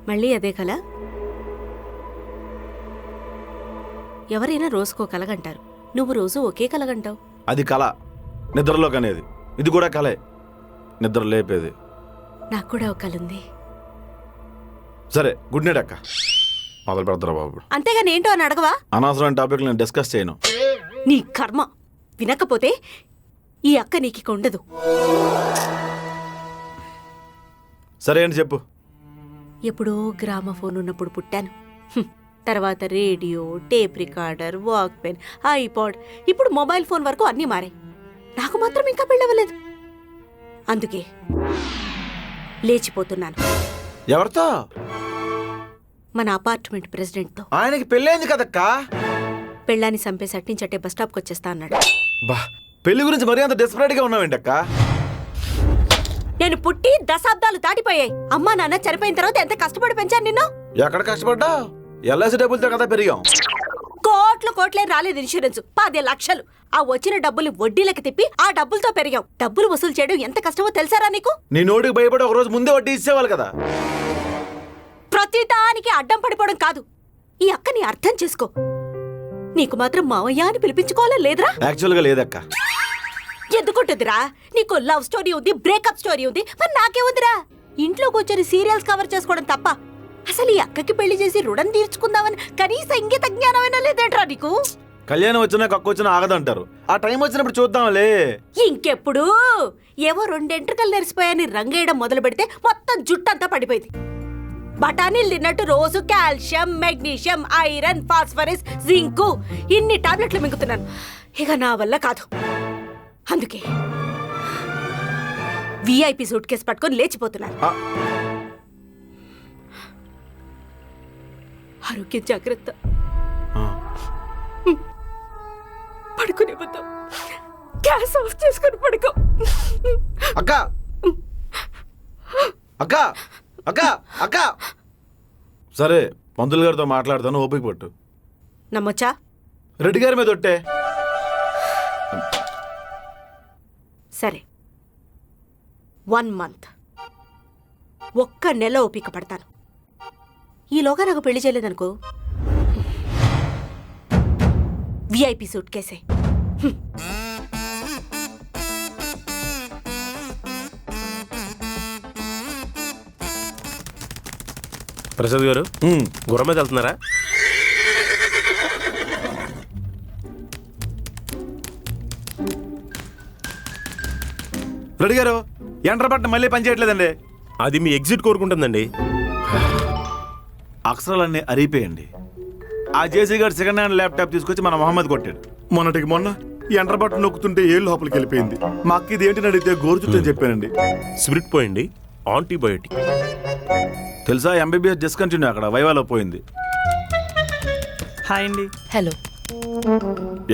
మళ్ళీ అదే కల? ఎవరైనా రోజుకో కలగంటారు, నువ్వు రోజు ఒకే కలగంటావు. అది కళ, నిద్రలో కనేది. ఇది కూడా కలే, నిద్ర లేపేది. నాకు కూడా ఒక కలుంది. సరే, గుడ్ నైట్ అక్క. మొదలు పెడతారా బాబు? అంతేగాని ఏంటో అని అడగవా? అనవసరమైన టాపిక్ నేను డిస్కస్ చేయను. నీ కర్మ. వినకపోతే ఈ అక్క నీకు ఉండదు. సరే అని చెప్పు. ఎప్పుడో గ్రామఫోన్ ఉన్నప్పుడు పుట్టాను. తర్వాత radio, tape recorder, walk pen, iPod, ఇప్పుడు మొబైల్ ఫోన్ వరకు అన్నీ మారాయి. నాకు మాత్రం ఇంకా పెళ్ళవలేదు. అందుకే లేచిపోతున్నాను. ఎవరితో? మన అపార్ట్మెంట్ ప్రెసిడెంట్తో. ఆయనకి పెళ్ళైంది కదక్కా. పెళ్ళాన్ని చంపేసి అట్టించట్టే బస్ స్టాప్కి వచ్చేస్తా అన్నాడు. బా, పెళ్లి గురించి మరీ అంత డెస్పరేట్ గా ఉన్నావేంటి అక్క? నేను పుట్టి దశాబ్దాలు దాటిపోయాయి. అమ్మా నాన్న చనిపోయిన తర్వాత ఎంత కష్టపడి పెంచాను నిన్ను. ఎక్కడ కష్టపడ్డా? ఎల్ఐసి డబ్బులతో కదా పెరిగాం. కోట్లే రాలేదు ఇన్సూరెన్స్. 10 లక్షలు. ఆ వచ్చిన డబ్బులు వడ్డీలకి తిప్పి ఆ డబ్బులతో పెరిగాం. డబ్బులు వసూలు చేయడం ఎంత కష్టమో తెలుసారా నీకు? నీ నోటికి భయపడి ఒక రోజు ముందే వడ్డీ ఇచ్చేవాళ్ళు కదా. ప్రతిదానికి అడ్డం పడిపోవడం కాదు. ఈ అక్కని అర్థం చేసుకో. నీకు మాత్రం మావయ్య అని పిలిపించుకోవాలా లేదురా? యాక్చువల్ గా లేదక్క. ఎందుకుంటుందిరా? నీకు లవ్ స్టోరీ ఉంది, బ్రేకప్ స్టోరీ ఉంది, మరి నాకేముందిరా? ఇంట్లో కూర్చొని సీరియల్స్ కవర్ చేసుకోవడం తప్ప అసలు ఈ అక్కకి పెళ్లి చేసి రుణం తీర్చుకుందామని కనీస ఇంగిత జ్ఞానమైనా లేదేంట్రా నీకు? కళ్యాణం వచ్చినా కక్క వచ్చినా ఆగదంటారు. ఆ టైం వచ్చినప్పుడు చూద్దాంలే. ఇంకెప్పుడు? ఏవో 2 ఎంట్రుకలు నెరిసిపోయాని రంగేయడం మొదలు పెడితే మొత్తం జుట్టంతా పడిపోయింది. బఠానీలు తిన్నట్టు రోజు calcium, magnesium, iron, phosphorus, zinc ఇన్ని టాబ్లెట్లు మింగుతున్నాను. ఇక నా వల్ల కాదు. అందుకే విఐపి సూట్ కేసు పట్టుకొని లేచిపోతున్నాను. ఆరోగ్యం జాగ్రత్త. పడుకునే పోతాం. గ్యాస్ ఆఫ్ చేసుకొని పడుకో. అక్క అక్క అక్క అక్క సరే, పంతులు గారితో మాట్లాడతాను, ఓపిక పట్టు. నమ్మొచ్చా? రెడ్డి గారి మీద ఒట్టే. సరే, 1 మంత్, 1 నెల ఓపిక పడతాను. ఈలోగా నాకు పెళ్లి చేయలేదనుకో, విఐపి సూట్ కేసే. ప్రసాద్ గారు, గుర్రం మీద వెళ్తున్నారా? రెడ్డి గారు, ఎంటర్ బట్టన్ మళ్ళీ పనిచేయట్లేదండి. అది మీ ఎగ్జిట్ కోరుకుంటుందండి. అక్షరాలన్నీ అరిగిపోయండి. ఆ జేసీ గారు సెకండ్ హ్యాండ్ ల్యాప్టాప్ తీసుకొచ్చి మన మొహమ్మద్ కొట్టాడు. మొన్నటికి మొన్న ఎంటర్ బట్టన్ నొక్కుతుంటే ఏ లోపలికి వెళ్ళిపోయింది. మా అక్క ఇది ఏంటి అడిగితే గోరు చుట్టని చెప్పానండి. స్పిరిట్ పోయింది, యాంటీబయోటిక్. తెలుసా, ఎంబీబీఎస్ డిస్కంటిన్యూ అక్కడ వైవాలో పోయింది. హాయ్ అండి. హలో.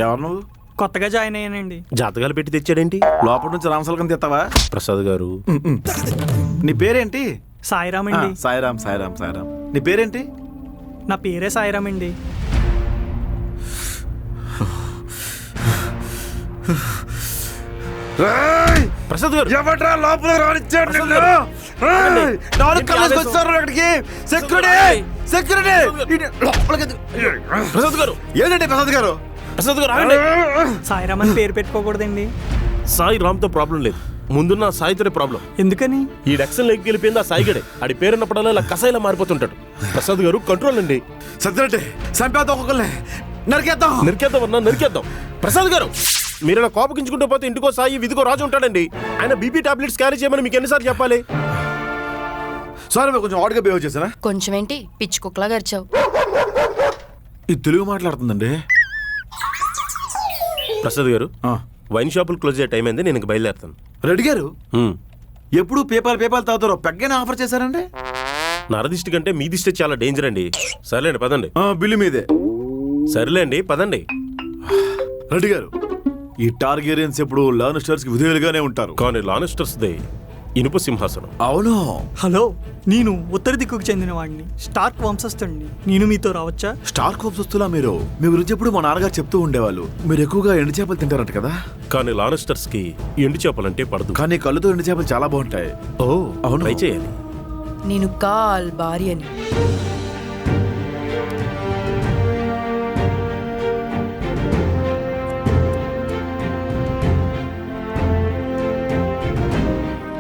ఎవరు నువ్వు? కొత్తగా జాయిన్ అయ్యానండి. జాతకాలు పెట్టి తెచ్చాడేంటి? లోపల నుంచి రామసలకం తెస్తావా? ప్రసాద్ గారు, నీ పేరేంటి? సాయిరామ్ అండి. సాయిరామ్ సాయిరామ్ సాయిరామ్. నీ పేరేంటి? నా పేరే సాయిరామ్ అండి. ప్రసాద్ గారు, ఎవడ్రా లోపల రానిచ్చాడు నిన్ను? నాలుగు కళ్ళకి వచ్చారు అక్కడికి. Security security. ప్రసాద్ గారు ఏంటండి ప్రసాద్ గారు? ప్రసాద్ గారు ఆగండి. సాయిరామ్ అని పేరు పెట్టుకోకూడదండి. సాయి రామ్తో ప్రాబ్లం లేదు, ముందున్న సాయితోనే ప్రాబ్లం. ఎందుకని? ఈ డెక్సన్ లెక్కి వెళ్ళిపోయింది ఆ సాయిగడే. ఆడి పేరున్నప్పుడల్లా ఇలా కసాయిలా మారిపోతుంటాడు. ప్రసాద్ గారు కంట్రోల్ అండి. సత్యరెడ్డి చంపేద్దాం, ఒక్కొక్కరిని నరికేద్దాం. నరికేద్దాం. ప్రసాద్ గారు, మీరు ఇలా కోపగించుకుంటూ పోతే ఇంటికో సాయి విధికో రాజు ఉంటాడండి. ఆయన బీపీ టాబ్లెట్స్ క్యారీ చేయమని మీకు ఎన్నిసార్లు చెప్పాలి? సారీ, కొంచెం ఆడ్గా బిహేవ్ చేశానా? కొంచెం ఏంటి, పిచ్చి కుక్కలా గరిచావు. ఇది తెలుగు మాట్లాడుతుందండి. ప్రసాద్ గారు, వైన్ షాపులు క్లోజ్ అయ్యే టైం అయింది, నేను ఇంక బయలుదేరుతాను. రెడ్డి గారు, ఎప్పుడు పేపాల్ తాగుతారో పెగ్గనే ఆఫర్ చేశారండి. నరదిష్టి కంటే మీ దిష్టి చాలా డేంజర్ అండి. సర్లేండి పదండి. బిల్లు మీదే. సర్లేండి పదండి. రెడ్డి గారు, ఈ టార్గెరియన్స్ ఎప్పుడు లానిస్టర్స్ కి విధేయులుగానే ఉంటారు. కానీ లానిస్టర్స్ దే ఇనుప సింహాసనం. అవును. హలో, నేను ఉత్తర దిక్కుకు చెందిన వాడిని, స్టార్క్ వంశస్థుడిని. నేను మీతో రావచ్చా? స్టార్క్ వంశస్థులా మీరు? మీ గురించి ఎప్పుడు మా నాన్నగారు చెప్తూ ఉండేవాళ్ళు. మీరు ఎక్కువగా ఎండు చేపలు తింటారట కదా? కానీ లానిస్టర్స్ కి ఎండు చేపలంటే పడదు. కానీ కళ్ళుతో ఎండు చేపలు చాలా బాగుంటాయి. ఓ అవును, ట్రై చేయాలి. నేను కాల్ భార్యని.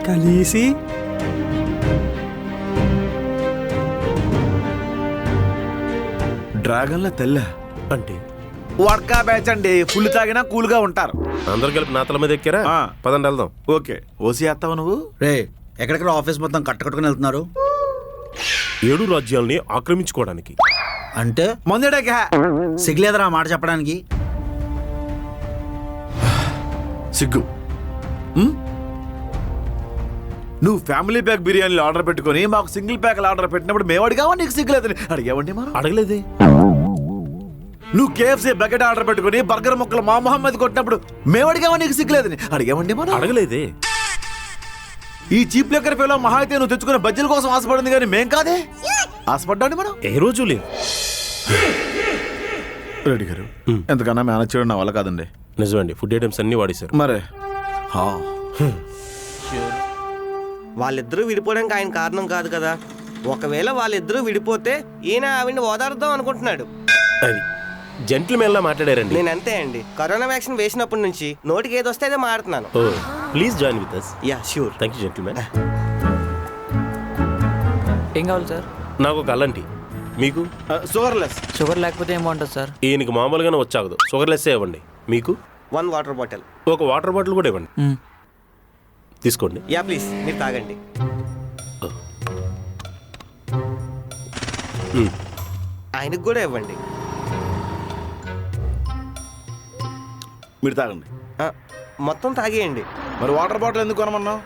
కలిసి డ్రాగన్ల తెల్ల అంటే వర్కా బ్యాచ్ అండి. ఫుల్ తాగినా కూల్గా ఉంటారు. అందరు కలిపి నా తల మీద ఎక్కారా? ఆ. పదండి వెళ్దాం. ఓకే, ఓసి వేస్తావా నువ్వు? రే ఎక్కడికి ఆఫీస్ మొత్తం కట్టుకట్టుకుని వెళ్తున్నారు 7 రాజ్యాల్ని ఆక్రమించుకోవడానికి. అంటే మందేడాక సిగ్గులేదురా ఆ మాట చెప్పడానికి. సిగ్గు. ఉమ్? నువ్వు ఫ్యామిలీ ప్యాక్ బిర్యానీలు ఆర్డర్ పెట్టుకొని మాకు సింగిల్ ప్యాక్ ఆర్డర్ పెట్టినప్పుడు మేము అడిగావా నీకు సిగ్గులేదని అడిగావండి మనం? అడగలేదే. నువ్వు కేఎఫ్సీ బకెట్ ఆర్డర్ పెట్టుకొని బర్గర్ ముక్కలు మా మొహమ్మద్ కొట్టినప్పుడు మేము అడిగావా నీకు సిగ్గులేదని అడిగావండి మనం? అడగలేదే. ఈ చీప్ లెక్కర్ పేలో మహా అయితే నువ్వు తెచ్చుకునే బజ్జీల కోసం ఆశపడింది కానీ మేం కాదే ఆశపడ్డాండి మనం. ఏ రోజు లేదు. రెడ్డి గారు ఎంతకన్నా మేనేజ్ చేయడం నా వల్ల కాదండి. నిజమండి, ఫుడ్ ఐటమ్స్ అన్ని వాడేశారు. మరే వాళ్ళిద్దరూ విడిపోవడానికి ఆయన కారణం కాదు కదా. ఒకవేళ వాళ్ళిద్దరూ విడిపోతే ఈయన ఆవిడ్ని ఓదార్దాం అనుకుంటున్నాడు. అది జెంటిల్మెన్ లా మాట్లాడారండి. నేను అంతే అండి. కరోనా వ్యాక్సిన్ వేసినప్పటి నుంచి నోటికి ఏది వస్తే అదే మాడుతున్నాను. Oh please join with us. Yeah sure. Thank you gentlemen. ఏం కావాలి సార్? నాకు ఒక అల్లంటి. మీకు? షుగర్లెస్. షుగర్ లేకపోతే ఏం బాగుంటుంది సార్? ఈయనకి మామూలుగానే వచ్చాగదు, షుగర్లెస్సే ఇవ్వండి. మీకు? 1 వాటర్ బాటిల్. ఒక వాటర్ బాటిల్ కూడా ఇవ్వండి. తీసుకోండి. యా ప్లీజ్ మీరు తాగండి. ఆయనకు కూడా ఇవ్వండి. మీరు తాగండి. ఆ, మొత్తం తాగేయండి. మరి వాటర్ బాటిల్ ఎందుకు కొనమన్నావు?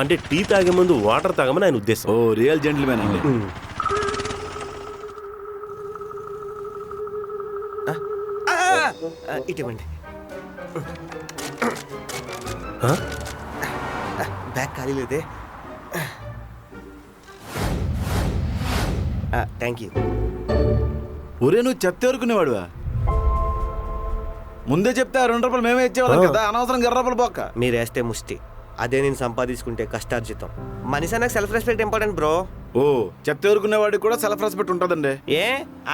అంటే టీ తాగే ముందు వాటర్ తాగమని ఆయన ఉద్దేశం. ఓ రియల్ జెంటిల్మెన్ అండి. ఇటువంటి బ్యాగ్ ఖాళీ లేదే. Thank you. ఒరే నువ్వు చెత్త ఎవరుకునేవాడువా? ముందే చెప్తే ఆ 2 రూపాయలు మేమే ఇచ్చేవాళ్ళం కదా. అనవసరం 2 రూపాయలు పోక్క. మీరు వేస్తే ముష్టి, అదే నేను సంపాదించుకుంటే కష్టార్జితం. మనిషి నాకు సెల్ఫ్ రెస్పెక్ట్ ఇంపార్టెంట్ బ్రో. ఓ చెత్త ఎవరుకునేవాడికి కూడా సెల్ఫ్ రెస్పెక్ట్ ఉంటుందండి. ఏ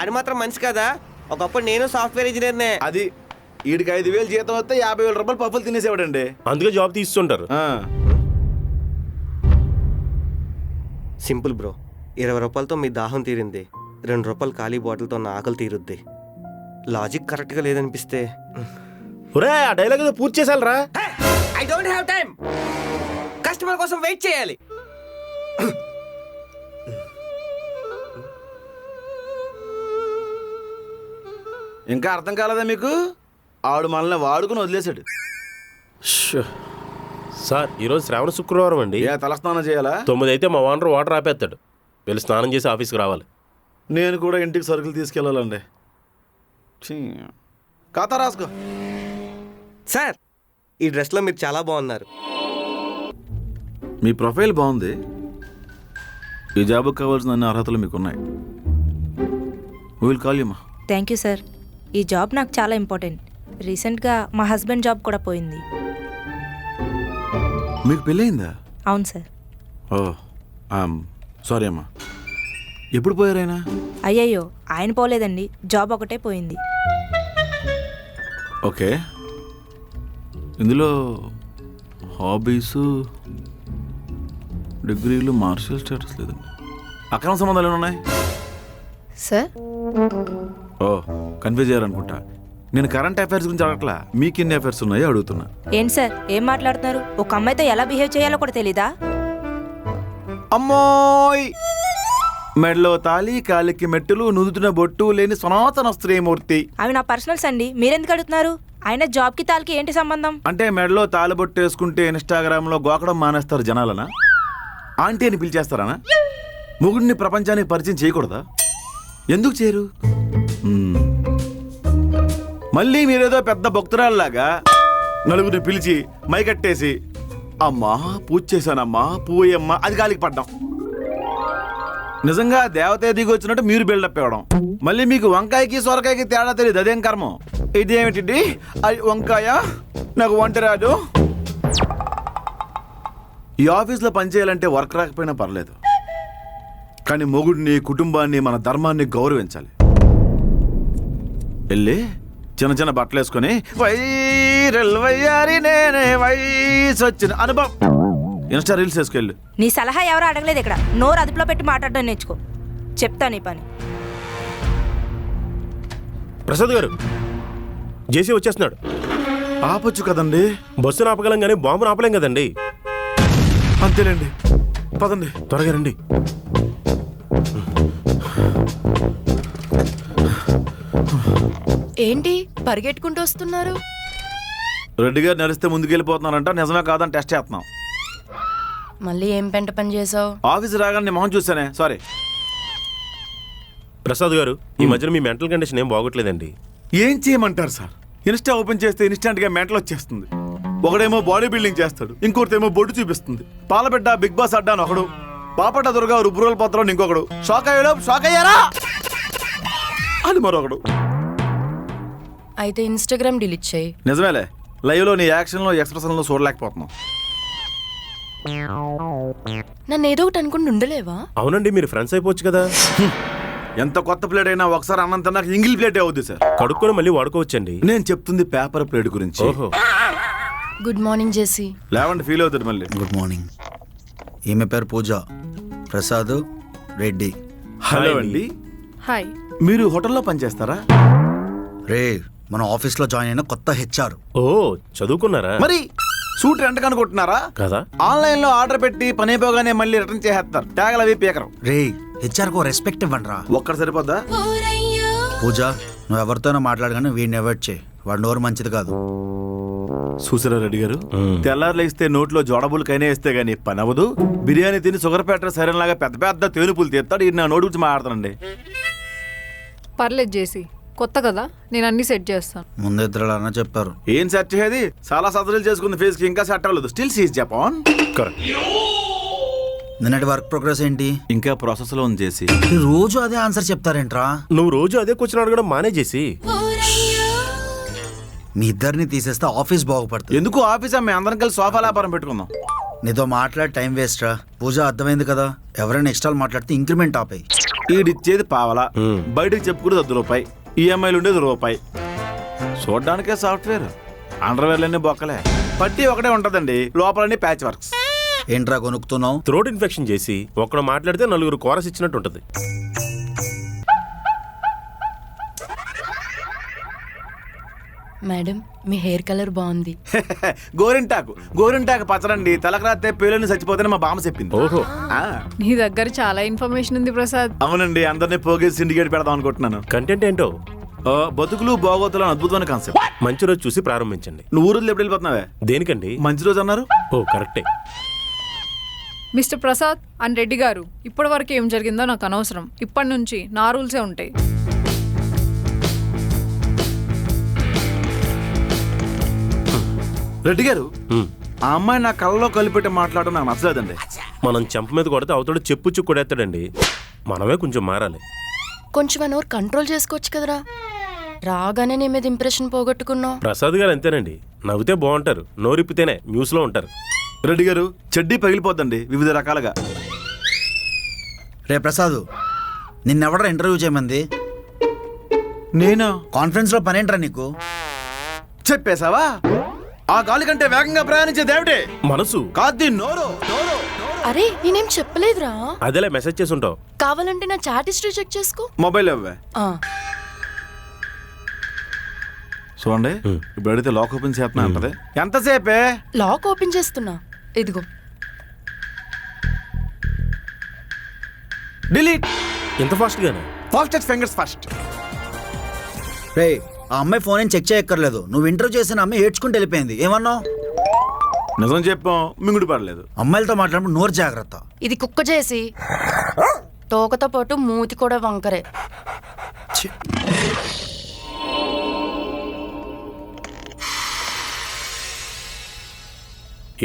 ఆడి మాత్రం మనిషి కదా. ఒకప్పుడు నేను సాఫ్ట్వేర్ ఇంజనీర్నే. అది వీడికి 5,000 జీతం వస్తే 50,000 రూపాయలు పప్పులు తినేసేవాడండి. అందుకే జాబ్ తీస్తుంటారు. Simple bro. 20 రూపాయలతో మీ దాహం తీరింది, 2 రూపాయలు ఖాళీ బాటిల్తో నా ఆకలి తీరుద్ది. లాజిక్ కరెక్ట్గా లేదనిపిస్తే ఒరే ఆ డైలాగ్ ఏదో పూర్తి చేసాలరా. I don't have time. Customer కోసం వెయిట్ చేయాలి. ఇంకా అర్థం కాలేదా మీకు? ఆడు మనల్ని వాడుకుని వదిలేశాడు. సార్ ఈరోజు శ్రావణ శుక్రవారం అండి. ఏ తలస్నానం చేయాలా? 9 అయితే మా ఓనర్ వాటర్ ఆపేస్తాడు. వెళ్ళి స్నానం చేసి ఆఫీస్కి రావాలి. నేను కూడా ఇంటికి సరుకులు తీసుకెళ్ళాలండి. ఛీ. ఖాతా రాసుకో. సార్ ఈ డ్రెస్లో మీరు చాలా బాగున్నారు. మీ ప్రొఫైల్ బాగుంది. ఈ జాబ్కి కావాల్సిన అన్ని అర్హతలు మీకున్నాయి. విల్ కాల్ యూ మా. Thank you sir. ఈ జాబ్ నాకు చాలా ఇంపార్టెంట్. రీసెంట్గా మా హస్బెండ్ జాబ్ కూడా పోయింది. మీకు పెళ్ళయిందా? అవును సార్. ఓ సారీ అమ్మా. ఎప్పుడు పోయారైనా? అయ్యయ్యో ఆయన పోలేదండి, జాబ్ ఒకటే పోయింది. ఓకే. ఇందులో హాబీస్, డిగ్రీలు, మార్షల్ స్టేటస్ లేదండి. అక్రమ సంబంధాలు ఏమైనా ఉన్నాయి? సార్ ఓ కన్ఫ్యూజ్ అయ్యారనుకుంటా. నేను కరెంట్ అఫైర్స్ గురించి అడగట్లా, మీకు ఎన్ని అఫైర్స్ ఉన్నాయో అడుగుతున్నా. ఏంటి సార్ ఏం మాట్లాడుతున్నారు? ఒక అమ్మాయితో ఎలా బిహేవ్ చేయాలో కూడా తెలీదా? అమ్మోయ్, మెడలో తాళి, కాలికి మెట్టులు, నుదుటిన బొట్టు లేని సనాతన స్త్రీమూర్తి. అవి నా పర్సనల్స్ అండి, మీరెందుకు అడుగుతున్నారు? ఆయన జాబ్కి తాళకి ఏంటి సంబంధం? అంటే మెడలో తాళి బొట్టు వేసుకుంటే ఇన్స్టాగ్రామ్లో గోకడం మానేస్తారు జనాలనా? ఆంటీ అని పిలిచేస్తారనా? మొగుడిని ప్రపంచానికి పరిచయం చేయకూడదా? ఎందుకు చేయరు? మళ్ళీ మీరేదో పెద్ద భక్తురాల్లాగా నలుగురిని పిలిచి మైకట్టేసి అమ్మా పూజ చేశానమ్మా పూయమ్మా అది గాలికి పడ్డాం. నిజంగా దేవత దిగి వచ్చినట్టు మీరు బిల్డప్ ఇవ్వడం. మళ్ళీ మీకు వంకాయకి సొరకాయకి తేడా తెలియదు. అదేం కర్మం. ఇదేమిటి? అది వంకాయ, నాకు వంట రాదు. ఈ ఆఫీస్లో పనిచేయాలంటే వర్క్ రాకపోయినా పర్లేదు, కానీ మొగుడిని, కుటుంబాన్ని, మన ధర్మాన్ని గౌరవించాలి. వెళ్ళి చిన్న చిన్న బట్టలు వేసుకొని వైరల్ వయ్యారి నేనే వయసు వచ్చిన అనుభవం ఇన్స్టా రీల్స్ వేసుకెళ్ళు. నీ సలహా ఎవరు అడగలేదు ఇక్కడ. నోరు అదుపులో పెట్టి మాట్లాడడం నేర్చుకో. చెప్తా నీ పని. ప్రసాద్ గారు, జేసీ వచ్చేస్తున్నాడు. ఆపొచ్చు కదండి. బస్సును ఆపగలం కానీ బాంబును ఆపలేం కదండి. అంతేలేండి, పదండి. త్వరగా రండి. ఏంటి పరిగెట్టుకుంటూ వస్తున్నారు? రెడ్డి గారు నడిస్తే ముందుకెళ్ళిపోతున్నారంట. నిజమే కాదని టెస్ట్ చేస్తున్నాం. మళ్ళీ ఏం పెంట పని చేసావు? ఆఫీస్ రాగానే నీ మొహం చూసానే, సారీ. ప్రసాద్ గారు, ఈ మధ్యన మీ మెంటల్ కండిషన్ ఏం బాగోట్లేదండి. ఏం చేయమంటారు సార్? ఇన్స్టా ఓపెన్ చేస్తే ఇన్స్టెంట్ గా మెంటల్ వచ్చేస్తుంది. ఒకడేమో బాడీ బిల్డింగ్ చేస్తాడు, ఇంకోటిమో బొడ్డు చూపిస్తుంది. పాలబిడ్డ, బిగ్ బాస్ అడ్డా అని ఒకడు, పాపట దుర్గా రుబ్రోల్ పత్రం ఇంకొకడు, షాక్ అయ్యారా అని మరొకడు. అయితే ఇన్స్టాగ్రామ్ డిలీట్ చేయి. నిజమేలే, లైవ్ లో నీ యాక్షన్ లో ఎక్స్ప్రెషన్ లో చూడలేకపోతున్నాం. నన్ను ఏదో ఒకటి అనుకుని ఉండలేవా? అవునండి, మీరు ఫ్రెండ్స్ అయిపోవచ్చు కదా. ఎంత కొత్త ప్లేట్ అయినా ఒకసారి అన్నం తిన్నాక ఇంగిల్ ప్లేటే అవుద్ది సార్. కడుక్కొని మళ్ళీ వాడుకోవచ్చండి. నేను చెప్తుంది పేపర్ ప్లేట్ గురించి. ఓహో. గుడ్ మార్నింగ్ జేసీ. లేవండి, ఫీల్ అవుతుంది మళ్ళీ. Good morning. ఈమె పేరు పూజ, ప్రసాద్, రెడ్డి. హలో అండి. హాయ్. మీరు హోటల్లో పనిచేస్తారా? రే, మన ఆఫీస్లో జాయిన్ అయిన కొత్త హెచ్ఆర్. ఓ, చదువుకున్నారా? మరి సూట్ రెంట్ కనుకుంటున్నారా? కదా. ఆన్లైన్ లో ఆర్డర్ పెట్టి పని అయిపోగానే మళ్ళీ రిటర్న్ చేసేస్తారు. ట్యాగలు అవి పీకరు. రే, హెచ్ఆర్ కో రెస్పెక్ట్ ఇవ్వండి రా. ఒక్కడ సరిపోద్దా? పూజ, నువ్వు ఎవరితోనో మాట్లాడగానే వీడిని అవాయిడ్ చేయి. వాడి నోరు మంచిది కాదు. చూసారా రెడ్డి గారు, తెల్లారులు ఇస్తే నోట్లో జోడబులకైనా ఇస్తే గానీ పని అవ్వదు. బిర్యానీ తిని షుగర్ ఫ్యాక్టరీ సరైనలాగా పెద్ద పెద్ద తేనుపులు తీస్తాడు. ఇది నా నోటి గురించి మాట్లాడతానండి. పర్లేదు జేసీ, కొత్త కదా, నేను అన్ని సెట్ చేస్తాను. ముందు ఇద్దరు అన్న చెప్పారు. ఏం సెట్ చేసేది? చాలా సర్జరీలు చేసుకుంది, ఫేస్ కి ఇంకా సెట్ అవ్వలేదు. Still seize Japan. కరెక్ట్. నిన్నటి వర్క్ ప్రోగ్రెస్ ఏంటి? ఇంకా ప్రాసెస్ లో ఉంది చేసి. రోజు అదే ఆన్సర్ చెప్తారేంట్రా? నువ్వు రోజు అదే క్వశ్చన్ అడగడం మానే చేసి. మీ ఇద్దరిని తీసేస్తే ఆఫీస్ బాగుపడుతుంది. ఎందుకు ఆఫీస్ అమ్మే అందరం కలిసి సోఫా వ్యాపారం పెట్టుకుందాం. నీతో మాట్లాడి టైం వేస్ట్ రా. పూజ, అర్థమైంది కదా. ఎవరైనా ఎక్స్ట్రా మాట్లాడితే ఇంక్రిమెంట్ ఆపాయి. ఈడిచ్చేది పావలా, బయటకు చెప్పుకునేది ₹10, ఈఎంఐలు ఉండేది ₹1. చూడడానికే సాఫ్ట్వేర్, అండర్వేర్లన్నీ బొక్కలే, పట్టి ఒకటే ఉంటదండి, లోపలన్నీ ప్యాచ్ వర్క్స్. ఏంట్రా కొనుక్కుతున్నావు? థ్రోట్ ఇన్ఫెక్షన్ చేసి ఒక్కడు మాట్లాడితే నలుగురు కోరస్ ఇచ్చినట్టు ఉంటుంది. మేడం, మీ హెయిర్ కలర్ బాగుంది. గోరింటాకు పచ్చడండి. తలకరాతే పేలని చచ్చిపోతేనే మా బామ్మ చెప్పింది. ఓహో. ఆ, నీ దగ్గర చాలా ఇన్ఫర్మేషన్ ఉంది ప్రసాద్. అవునండి, అందరినీ పోగేసి సిండికేట్ పెడదాం అనుకుంటున్నాను. కంటెంట్ ఏంటో? బతుకులు బాగోతులు అని అద్భుతమైన కాన్సెప్ట్. మంచి రోజు చూసి ప్రారంభించండి. నువ్వు ఊరు ఎప్పుడు వెళ్ళిపోతున్నావే? దేనికండి? మంచి రోజు అన్నారు. ఓ, కరెక్టే. మిస్టర్ ప్రసాద్ అండ్ రెడ్డి గారు, ఇప్పటి వరకు ఏం జరిగిందో నాకు అనవసరం. ఇప్పటి నుంచి నా రూల్సే ఉంటాయి. రెడ్డి గారు, ఆ అమ్మాయి నా కళ్ళలో కలిపెట్టి మాట్లాడడం నాకు నచ్చలేదండి. మనం చెంప మీద కొడితే అవతడు చెప్పు చుక్కుడేస్తాడండి. మనమే కొంచెం మారాలి. కొంచెం నోరు కంట్రోల్ చేసుకోవచ్చు కదరా. రాగానే నీ మీద ఇంప్రెషన్ పోగొట్టుకున్నావు. ప్రసాద్ గారు అంతేనండి, నవ్వుతే బాగుంటారు, నోరిప్పితేనే న్యూస్ లో ఉంటారు. రెడ్డి గారు, చెడ్డీ పగిలిపోద్దండి వివిధ రకాలుగా. రే ప్రసాద్, నిన్నెవడరా ఇంటర్వ్యూ చేయమంది? నేనా? కాన్ఫరెన్స్ లో పనేంట్రా నీకు? చెప్పేశావా? ఆ గాలి కంటే వేగంగా ప్రయాణించే దేవుడే మనసు కాదు నోరు. అరే, నేనేం చెప్పలేదురా. అదేలా మెసేజ్ చేసి ఉంటావు. కావాలంటే నా చాట్ హిస్టరీ చెక్ చేసుకో. మొబైల్ ఇవ్వే. చూడండి, ఇప్పుడు అడిగితే లాక్ ఓపెన్ చేస్తున్నా అంటది. ఎంతసేపే? లాక్ ఓపెన్ చేస్తున్నా, ఇదిగో. డిలీట్. ఎంత ఫాస్ట్ గానే? Fastest fingers first. రే, ఆ అమ్మాయి ఫోన్ ఏం చెక్ చేయక్కర్లేదు. నువ్వు ఇంటర్వ్యూ చేసిన అమ్మాయి ఏడ్చుకుంటూ వెళ్ళిపోయింది. ఏమన్నావు? నిజం చెప్పాం, మింగుడు పడలేదు. అమ్మాయిలతో మాట్లాడినప్పుడు నోరు జాగ్రత్త. ఇది కుక్క చేసి తోకతో పాటు మూతి కూడా వంకరే.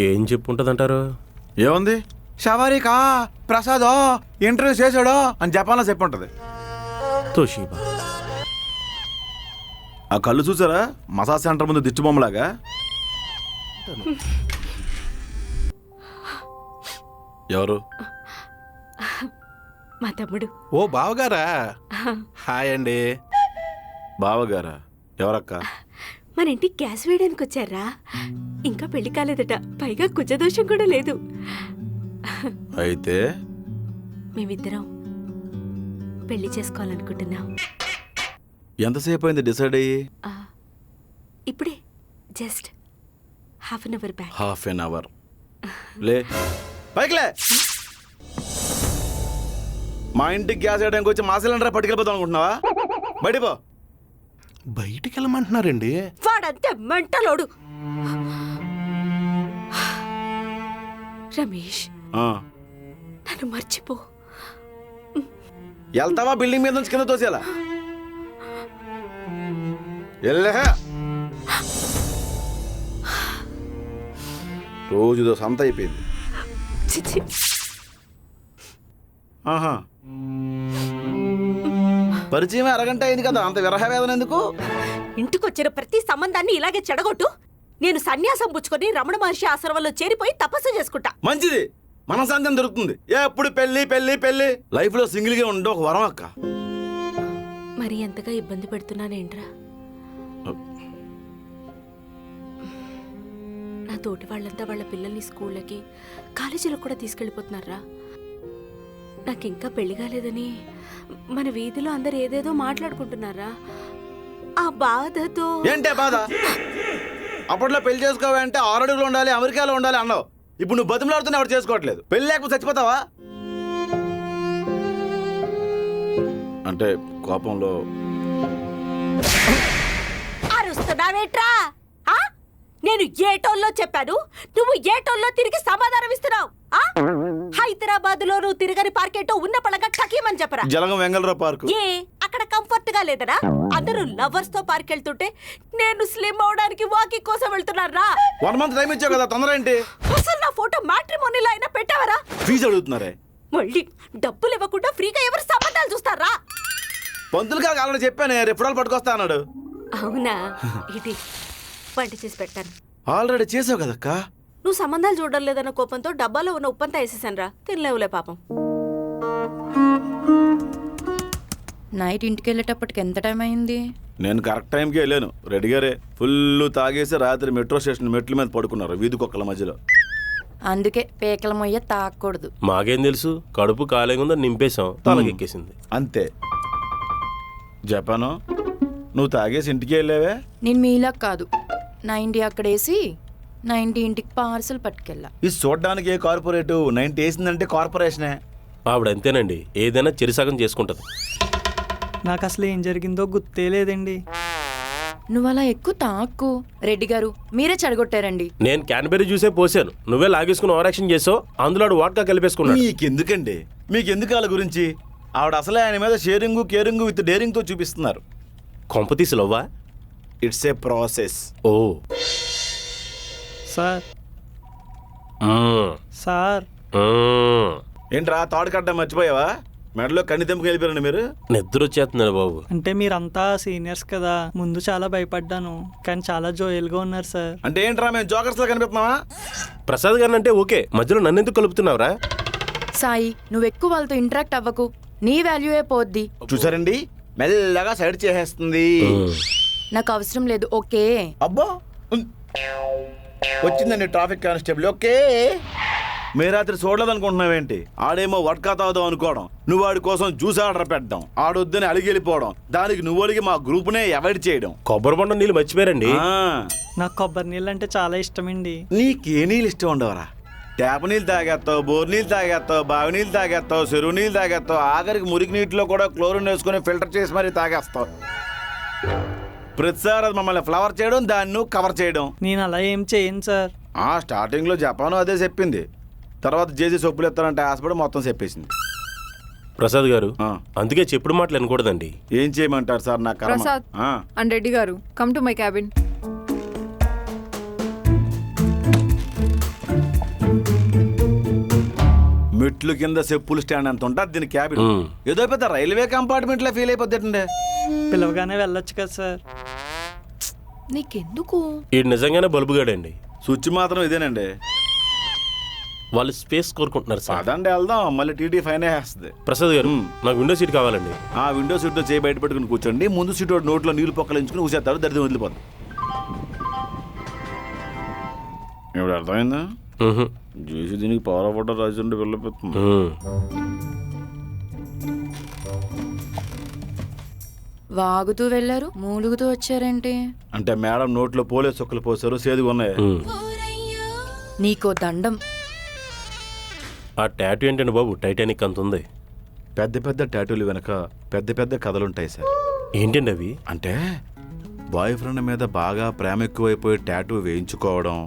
ఏం చెప్పుంటదంటారు? ఏముంది, షవారికా ప్రసాదో ఇంటర్వ్యూ చేశాడో అని జపాన్లో చెప్పి ఉంటది. తోషీబా. ఆ కళ్ళు చూసారా, మసాజ్ సెంటర్ ముందు దిష్టి బొమ్మలాగా. ఎవరు? మా తమ్ముడు. ఓ బావగారా? హాయ్ అండి. బావగారా? ఎవరక్క? మన ఇంటికి గ్యాస్ వేయడానికి వచ్చారా? ఇంకా పెళ్లి కాలేదట, పైగా కుజదోషం కూడా లేదు. అయితే మేమిద్దరం పెళ్లి చేసుకోవాలనుకుంటున్నాం. ఎంతసేపు అయింది డిసైడ్ అయ్యి? ఇప్పుడే just half an hour back. Half an hour. లే పైకిలే. మా ఇంటికి గ్యాస్ వేయడానికి వచ్చి మా సిలిండర్ పట్టుకెళ్ళిపోతాం అనుకుంటున్నావా? బయటిపో. బయటికి వెళ్ళమంటున్నారండి. వాడంతే మెంటలోడు. రమేష్, నన్ను మర్చిపో. వెళ్తావా బిల్డింగ్ మీద నుంచి కింద తోసేలా? వెళ్ళే. రోజుదో సంత అయిపోయింది. చిచి. ఆహా, పరిచయం అరగంట అయింది కదా, అంత విరహవేదన ఎందుకు? ఇంటికొచ్చిన ప్రతి సంబంధాన్ని ఇలాగే చెడగొట్టు. నేను సన్యాసం పుచ్చుకొని రమణ మహర్షి ఆశ్రమంలో చేరిపోయి తపస్సు చేసుకుంటా. మంచిది, మనశాంతం దొరుకుతుంది. ఎప్పుడు పెళ్లి పెళ్లి పెళ్లి. లైఫ్ లో సింగిల్ గా ఉండే ఒక వరం అక్క. మరి ఎంతగా ఇబ్బంది పెడుతున్నానేంట్రా? నా తోటి వాళ్ళంతా వాళ్ళ పిల్లల్ని స్కూళ్ళకి కాలేజీలకు కూడా తీసుకెళ్ళిపోతున్నారా? నాకు ఇంకా పెళ్లి కాలేదని మన వీధిలో అందరు ఏదేదో మాట్లాడుకుంటున్నారా? ఆ బాధతో. ఏంటే బాధ? అప్పట్లో పెళ్లి చేసుకోవాలంటే 6 అడుగులు ఉండాలి, అమెరికాలో ఉండాలి అన్నావు. ఇప్పుడు నువ్వు బతిమలాడుతున్నా ఎవరు చేసుకోవట్లేదు. పెళ్లి లేకపోతే చచ్చిపోతావా? అంటే కోపంలో అరుస్తున్నావేట్రా? నేను ఏ టోల్లో చెప్పాను, నువ్వు ఏ టోల్లో తిరిగి సమాధానం ఇస్తున్నావు? హైదరాబాద్ లో నువ్వు తిరగని పార్కేటో ఉన్న పళంగా టకీమని చెప్పరా? జలగం వెంగళరావు పార్కు. ఏ అక్కడ కంఫర్ట్ గా లేదనా? అందరూ లవర్స్ తో పార్క్ వెళ్తుంటే నేను స్లిమ్ అవడానికి వాకింగ్ కోసం వెళ్తున్నారా? 1 మంత్ టైం ఇచ్చావు కదా, తొందర ఏంటి? అసలు నా ఫోటో మ్యాట్రిమోనీలో అయినా పెట్టావరా? ఫీజు అడుగుతున్నారే. మళ్ళీ డబ్బులు ఇవ్వకుండా ఫ్రీగా ఎవరు సంబంధాలు చూస్తారా? పంతులు కాక ఆల్రెడీ చెప్పానే, రెఫరాలు పట్టుకొస్తా అన్నాడు. అవునా? ఇది వంట చేసి పెట్టాను. ఆల్రెడీ చేసావు కదక్క. నువ్వు సంబంధాలు చూడడం లేదన్న కోపంతో డబ్బాలో ఉన్న ఉప్పంతా వేసేసాను రా. తినలేవులే పాపం. నైట్ ఇంటికి వెళ్ళేటప్పటికి ఎంత టైం అయింది? నేను కరెక్ట్ టైంకి వెళ్ళాను. రెడీగారే ఫుల్ తాగేసి రాత్రి మెట్రో స్టేషన్ మెట్ల మీద పడుకున్నారు, వీధి కుక్కల మధ్యలో. అందుకే పేకల మొయ్య తాకూడదు. మాకేం తెలుసు, కడుపు కాలేగుందో నింపేశాం, తలకెక్కేసింది అంతే. చెప్పాను, నువ్వు తాగేసి ఇంటికి వెళ్ళావే. నేను మీలా కాదు, 90 అక్కడేసి 90 ఇంటికి పార్సల్ పట్టుకెళ్ళా. ఇది చూడడానికి ఏ కార్పొరేటు, 90 వేసిందంటే కార్పొరేషనే. ఆవిడ అంతేనండి, ఏదైనా చెరిసగం చేసుకుంటది. నాకు అసలు ఏం జరిగిందో గుర్తే లేదండి. నువ్వు అలా ఎక్కువ తాక్కు. రెడ్డి గారు, మీరే చెడగొట్టారండి. నేను క్యాన్బెరీ జ్యూసే పోసాను, నువ్వే లాగేసుకుని ఓవరాక్షన్ చేసావు. అందులో వాట్కా కలిపేసుకున్నాడు. మీకెందుకండి, మీకెందుకు వాళ్ళ గురించి? ఆవిడ అసలే ఆయన మీద షేరింగ్ కేరింగ్ విత్ డేరింగ్ తో చూపిస్తున్నారు. కొంపతీసి లవ్వా? It's a process. Oh sir sir ఏంట్రా తాడు కట్ట మర్చిపోయావా? మెడలో కన్ని తెంపుకు వెళ్ళిపోయారండి మీరు. నిద్ర వచ్చేస్తున్నాడు బాబు. అంటే మీరంతా సీనియర్స్ కదా, ముందు చాలా భయపడ్డాను, కానీ చాలా జోయల్గా ఉన్నారు సార్. అంటే ఏంట్రా మేము జోకర్స్ లా కనిపిస్తున్నావా? ప్రసాద్ గారిని అంటే ఓకే, మధ్యలో నన్ను ఎందుకు కలుపుతున్నావురా? సాయి, నువ్వు ఎక్కువ వాళ్ళతో ఇంటరాక్ట్ అవ్వకు, నీ వాల్యూయే పోద్ది. చూసారండి, మెల్లగా సైడ్ చేసేస్తుంది. నాకు అవసరం లేదు. ఓకే అబ్బో వచ్చిందండి ట్రాఫిక్ కానిస్టేబుల్. ఓకే, మే రాత్రి చూడలేదనుకుంటున్నావేంటి? ఆడేమో వడ్కా తాగుదాం అనుకోవడం, నువ్వు వాడి కోసం జ్యూస్ ఆర్డర్ పెట్టడం, ఆడొద్దని అలిగెళ్ళిపోవడం, దానికి నువ్వు అడిగి మా గ్రూప్ నే అవాయిడ్ చేయడం. కొబ్బరి బొండం నీళ్ళు మర్చిపోయారండి. నాకు కొబ్బరి నీళ్ళు అంటే చాలా ఇష్టమండి. నీకే నీళ్ళు ఇష్టం ఉండవరా? ట్యాప్ నీళ్ళు తాగేస్తావు, బోర్ నీళ్ళు తాగేస్తావు, బావి నీళ్ళు తాగేస్తావు, చెరువు నీళ్ళు తాగేస్తావు, ఆఖరికి మురికి నీటిలో కూడా క్లోరిన్ వేసుకుని ఫిల్టర్ చేసి మరీ తాగేస్తావు. ప్రతిసారి మమ్మల్ని ఫ్లవర్ చేయడం, దాన్ని నువ్వు కవర్ చేయడం. నేను అలా ఏం చేయను సార్. స్టార్టింగ్ లో జపాను అదే చెప్పింది, తర్వాత జేజీ సొప్పులు ఎత్తానంటే హాస్పిటల్ మొత్తం చెప్పేసింది. ప్రసాద్ గారు, అందుకే చెప్పుడు మాటలు అనకూడదండి. ఏం చేయమంటారు సార్? నా కర్మ. ప్రసాద్ అండ్ రెడ్డి గారు, కమ్ టు మై క్యాబిన్. మెట్లు కింద చెప్పులు స్టాండ్ అంత ఉంటుంది దీని క్యాబిన్. ఏదో పెద్ద రైల్వే కంపార్ట్మెంట్ లా ఫీల్ అయిపోతుండే. పిలవగానే వెళ్ళొచ్చు కదా సార్. నీకెందుకు? ఈ నిజంగానే బల్బుగాడండి. స్విచ్ మాత్రం ఇదేనండి. వాళ్ళు స్పేస్ కోరుకుంటున్నారు సార్. పదండి వెళ్దాం, మళ్ళీ టీటీ ఫైన్ వేస్తుంది. ప్రసాద్ గారు నాకు విండో సీట్ కావాలండి. ఆ విండో సీట్లో చేయి బయట పెట్టుకుని కూర్చోండి. ముందు సీట్ వాడు నోట్లో నీళ్లు పొక్కలించుకుని ఊసేస్తాడు, దరిద్రం వదిలిపోతుంది. ఇప్పుడు అర్థమైందా? మ్హూ. చేసి దీనికి పవర్ ఆఫ్ వాటర్ రాజుండి వెళ్ళిపోతుంది. వాగుతూ వెళ్ళారు, మూలుగుతూ వచ్చారేంటి? అంటే మేడం నోట్లో పోలే చుక్కలు పోసారు, సేదుగా ఉన్నాయి. నీకో దండం. ఆ టాటూ ఏంటండి బాబు, టైటానిక్ అంత ఉంది. పెద్ద పెద్ద టాటూలు వెనక పెద్ద పెద్ద కథలుంటాయి సార్. ఏంటండి అవి? అంటే బాయ్ ఫ్రెండ్ మీద బాగా ప్రేమ ఎక్కువైపోయి టాటూ వేయించుకోవడం,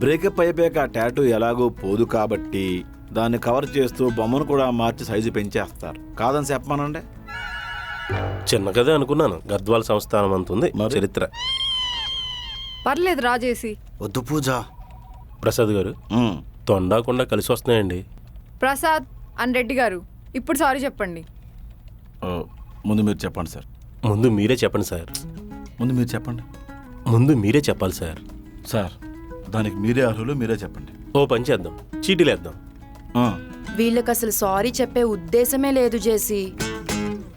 బ్రేకప్ అయిపోయాక ఆ టాటూ ఎలాగో పోదు కాబట్టి దాన్ని కవర్ చేస్తూ బొమ్మను కూడా మార్చి సైజు పెంచేస్తారు. కాదని చెప్పమానండి. చిన్న కథే అనుకున్నాను, గద్వాల సంస్థానం అంత ఉంది చరిత్ర. పర్లేదు రాజేసి. వద్దు పూజ. ప్రసాద్ గారు తొండాకుండా కలిసి వస్తున్నాయండి. ప్రసాద్ అండ్ రెడ్డి గారు ఇప్పుడు సారీ చెప్పండి. ముందు మీరు చెప్పండి సార్. ముందు మీరే చెప్పండి సార్. ముందు మీరు చెప్పండి. ముందు మీరే చెప్పాలి సార్. సార్ దానికి మీరే అర్హులు, మీరే చెప్పండి. ఓ పని చేద్దాం, చీటీలు వేద్దాం. వీళ్ళకి అసలు సారీ చెప్పే ఉద్దేశమే లేదు జేసీ.